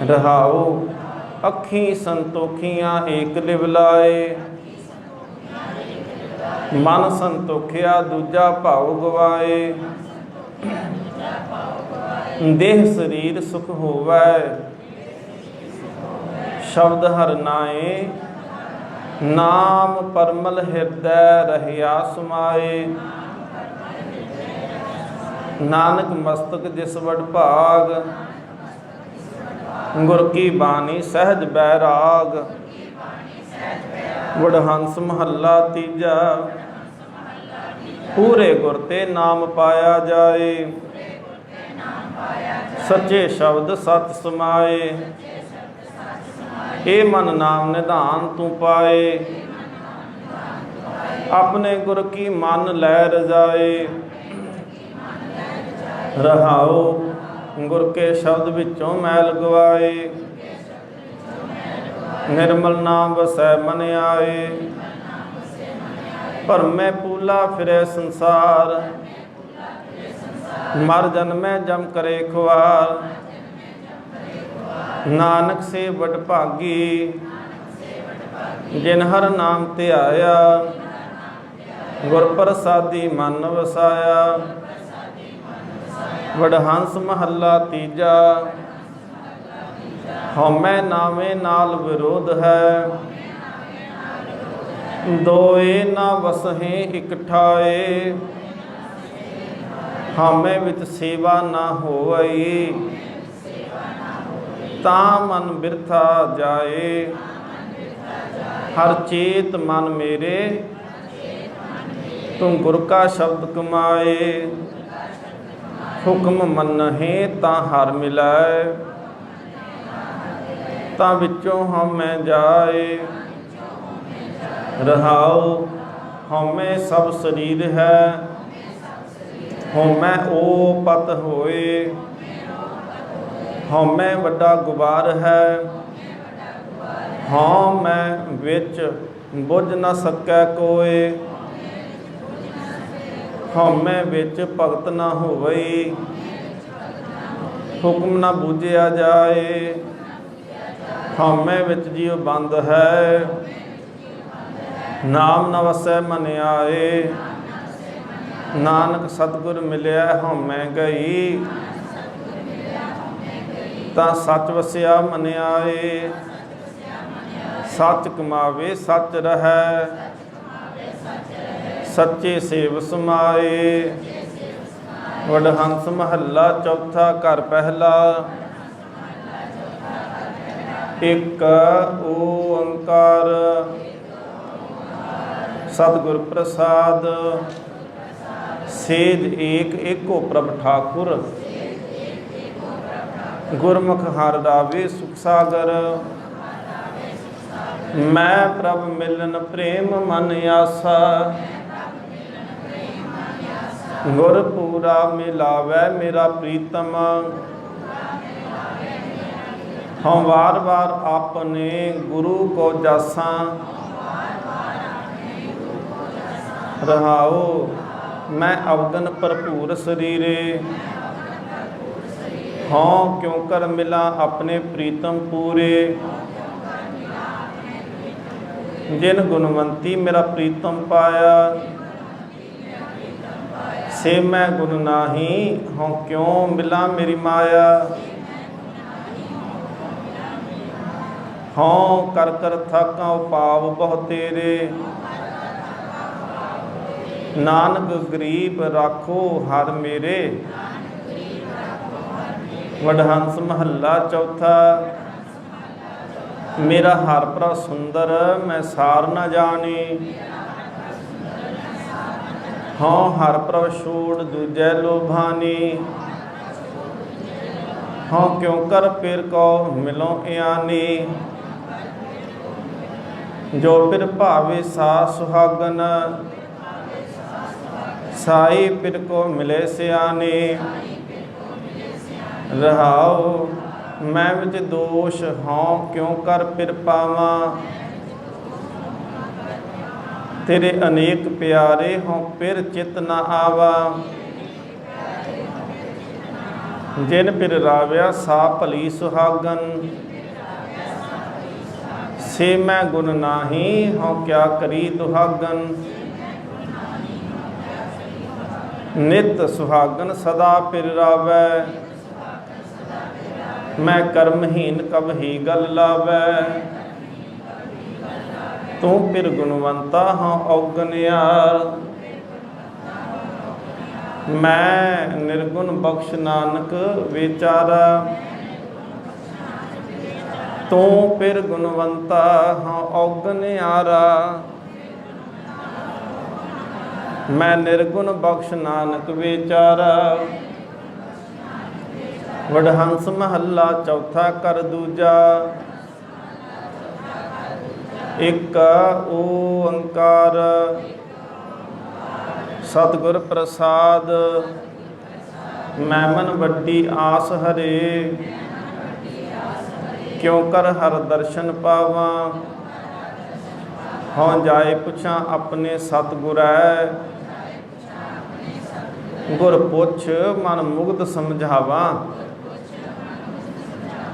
रहाओ अखी संतोखियाँ एक लिवलाए, मन संतोखिया दूजा भाव गवाए। देह शरीर सुख होवै, शब्द हर नाए। नाम परमल हृदय रहिया समाए। नानक मस्तक जिस वड भाग, गुर की बानी सहज बैराग। वडहंस महला तीजा, पूरे गुर ते नाम पाया जाए। सच्चे शब्द सच समाए, ए मन नाम निधान तू पाए। अपने गुर की मन लै रजाए, रहाओ गुर के शब्द विचों मैल गवाए। निर्मल नाम वसै मन आए, भरमै पूला फिरै संसार। मर जन्मै जम करे खुआर, नानक से वड भागी। जिन हर नाम ध्याया, गुर प्रसादी मन वसाया। वडहंस महला तीजा, हमै नावे नाल विरोध है। दोए ना वसहें इक ठाए, हमै विच सेवा ना होवई। ता मन बिरथा जाए, हर चेत मन मेरे। तुम गुर का शब्द कमाए, हुक्म मनहे ता हर मिलाए। ता विचों हमै जाए, रहाओ हमै सब शरीर है। हमै ओ पत होए, हमै वड्डा गुबार है। हाँ मैं विच बुझ न सकै कोए, हमै विच भगत न होवई। हुक्म न बूझिया जाए, हमै विच जीव बंद है। नाम न वसै मन आए, नानक सतगुर मिलिया हमै गई। ਤਾਂ सच वसिया मन आए, सच कमावे सच रहै। सच्चे सेव समाए, वडहंस महला चौथा घर पहला। एक ओंकार सतगुर प्रसाद। सेज एक एको प्रभ ठाकुर, गुरमुख हर रावे सुख सागर। मैं प्रभ मिलन प्रेम मन आसा, गुर पूरा मिलावै मेरा प्रीतम। हम वार वार अपने गुरु को जासा, रहाओ मैं अवगन भरपूर शरीरे। हाँ क्यों कर मिला अपने प्रीतम पूरे, जिन गुणवंती मेरा प्रीतम पाया। से मैं गुण नाही हाँ क्यों मिला मेरी माया। हाँ कर कर थाका पाव बहु तेरे, नानक गरीब राखो हर मेरे। वडहंस महला चौथा। मेरा हर प्रभ सुंदर मैं सार न जानी, हाँ हर प्रभ छोड़ दूजै लोभानी। हाँ क्यों कर फिर को मिलो यानी, जो फिर भावे सा सुहागन। साई फिर को मिले सियाने, रहाओ मैं विच दोष हाँ क्यों कर फिर पावा। तेरे अनेक प्यारे हों फिर चित न आवा। जिन फिर राव्या सा भली सुहागन, से मैं गुण नाही हों क्या करी दुहागन। नित सुहागन सदा फिर रावै, मैं कर्महीन कब ही गल लावै। तू फिर गुणवंता हाँ औगनिया, मैं निर्गुण बख्श नानक विचारा। तू फिर गुणवंता हाँ औगनियारा, मैं निर्गुण बख्श नानक विचारा। वडहंस महला चौथा कर दूजा। एक ओंकार सतगुर प्रसाद, मैमन वड्डी आस हरे। क्यों कर हर दर्शन पावा, हों जाए पुछा अपने सतगुरै। गुर पुछ मन मुग्ध समझावा,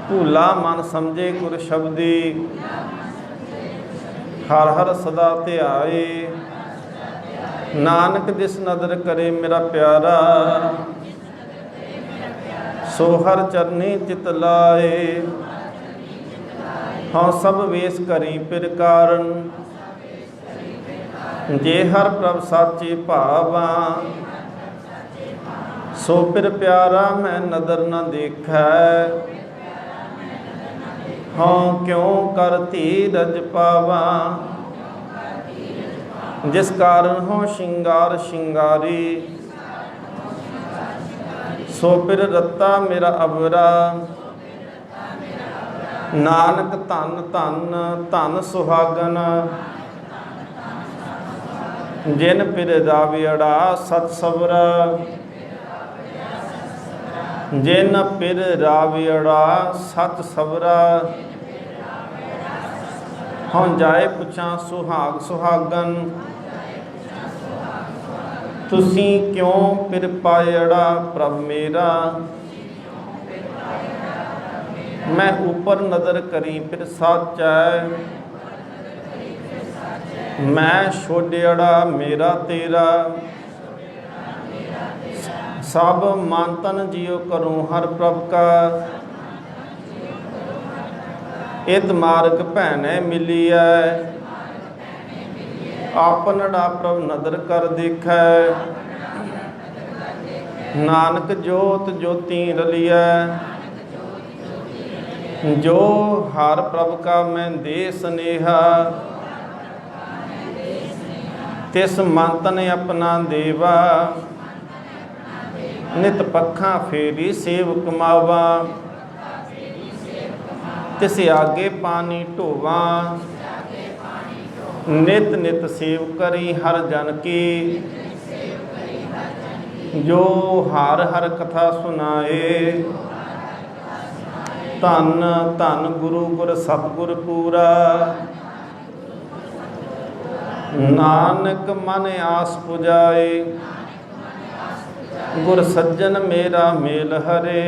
भूला मन समझे गुर शब्दी। हर हर सदा ध्याए, नानक दिस नदर करे मेरा प्यारा। सो हर चरनी चित लाए, हाँ सब वेश करी फिर कारण। जे हर प्रभ साचे भावा, सो फिर प्यारा मैं नदर न देखै। हाँ क्यों कर धीरज पावा, जिस कारण हो श्रृंगार श्रृंगारी। सो फिर रत्ता मेरा अबरा, नानक धन धन धन सुहागन। जिन फिर रावियड़ा सत सबरा, जिन फिर रावियड़ा सत सबरा। हाँ जाए पुछा सुहाग सुहागन, तुसी क्यों फिर पायड़ा प्रभ मेरा। मैं ऊपर नदर करी फिर साचा, मैं छोड़ियड़ा मेरा तेरा। सब मन तन जियो करूँ हर प्रभ का, इत मार्ग भैने मिलिया। आपनड़ा प्रभ नदर कर देखै, नानक जोत ज्योति रलिया। जो हर प्रभ का मैं दे स्नेहा, तिस मन तन अपना देवा। नित पखा फेरी सेव कमावा, तिस आगे पानी ढोवा, नित नित सेव करी हर जन की, जो हर हर कथा सुनाए। धन धन गुरु गुर सतगुर पूरा, नानक मन आस पुजाए। गुर सज्जन मेरा मेल हरे,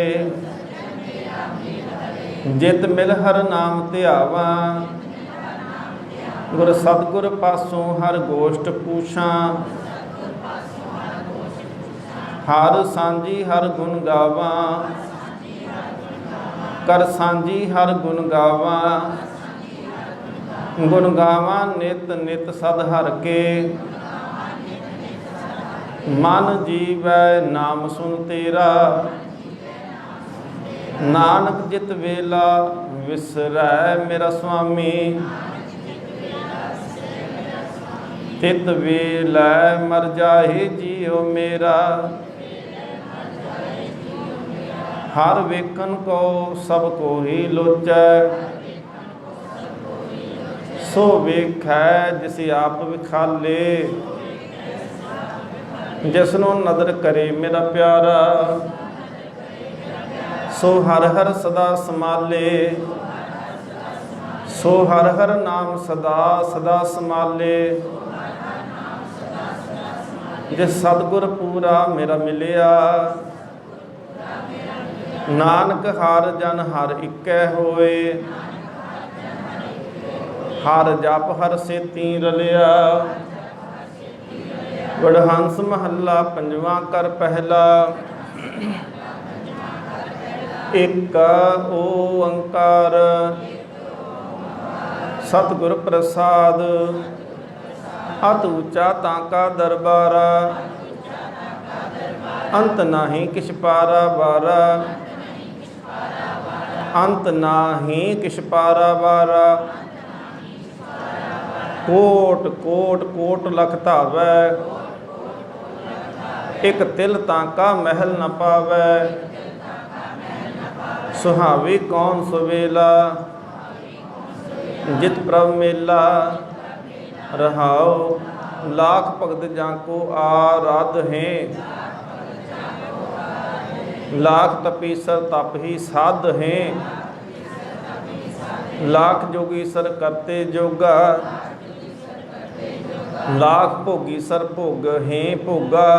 जित मिल हर नाम ध्यावा। गुर सतगुर पासों हर गोष्ठ पूछा, हर सांझी हर गुण गावा। कर सांझी हर गुण गावा, गुण गावा नित नित सद हर के। मन जीवै नाम सुन तेरा, नानक जित वेला विसरै मेरा स्वामी। तित वेलै मर जाहे जियो मेरा, हर वेखन को सब को ही लोचै। सो वेखै जिस आप विखाले, जिसनों नदर करे मेरा प्यारा। सो हर हर सदा समाले, सो हर हर नाम सदा सदा समाले। जिस सतगुर पूरा मेरा मिलिया, नानक हर जन हर इकै होए। हर जप हर सेती रलिया, वडहंस महला पंजवा कर पहला। एक ओंकार सतगुर प्रसाद, अत ऊंचा ताका दरबारा। अंत नाही किछ पारा बारा, अंत नाही किछ पारा बारा। कोट कोट कोट लख धावै, एक तिल ताका महल न पावै। सुहावी कौन सुवेला, जित प्रभ मेला। रहाओ लाख भगत जाको आराध हैं, लाख तपीसर तप ही साध हैं। लाख जोगीसर करते जोगा, लाख भोगीसर भोग हैं भोगा।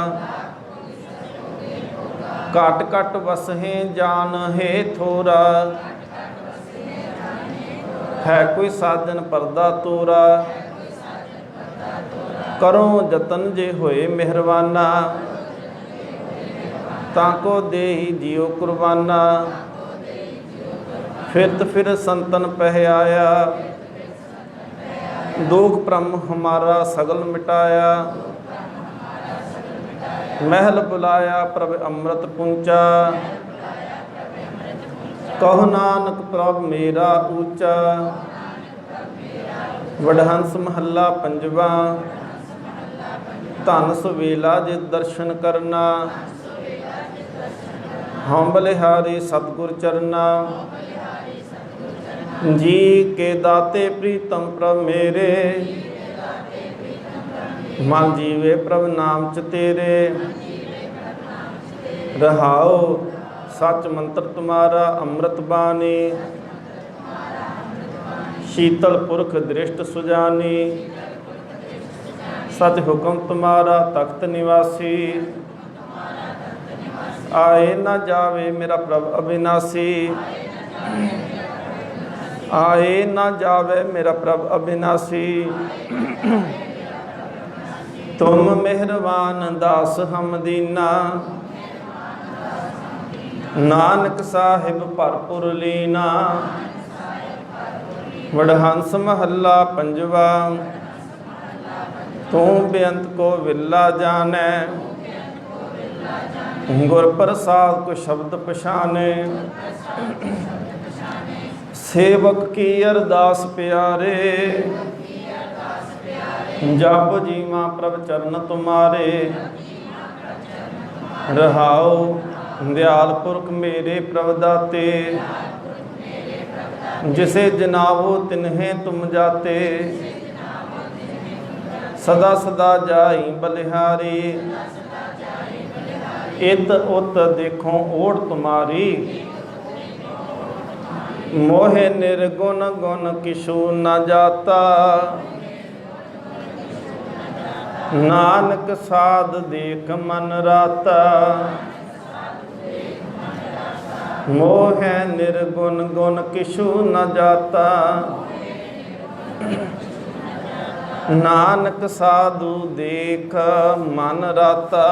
घट घट वस हैं जान है थोरा, है कोई साजन परदा तोरा। करो जतन जे होए मेहरबाना, ताको दे ही जियो कुर्बाना। फिरत फिर संतन पह आया, दुख भ्रम हमारा सगल मिटाया। महल बुलाया प्रभ अमृत पुंचा, कहो नानक प्रभ मेरा ऊंचा। वडहंस महला पंजवा, धन सुवेला जित दर्शन करना। हम बलिहारी सतगुर चरना, जी के दाते प्रीतम प्रभ मेरे। मन जीवे प्रभ नाम च तेरे, रहाओ सच मंत्र तुम्हारा अमृत बानी। शीतल पुरख दृष्ट सुजानी, सच हुक्म तुम्हारा तख्त निवासी। आए न जावे मेरा प्रभ अविनाशी, आए न जावे मेरा प्रभ अविनाशी। तुम मेहरबान दास हम दीना, नानक साहिब भरपुर लीना। वडहंस महला पंजवा, तू बेअंत को विला जाने। गुर प्रसाद को शब्द पछाने, सेवक की अरदास प्यारे। जप जीवा प्रभ चरण तुम्हारे, रहाओ दयाल पुरख मेरे प्रभ दाते, जिसे जनावो तिन्हें तुम जाते, सदा सदा जाई बलिहारी, इत उत देखो ओढ़ तुम्हारी, मोहे निर्गुण गुण किशु न जाता, नानक साध देख मन राता, मोह निर्गुण गुण किशु न जाता, नानक साधु देख मन राता।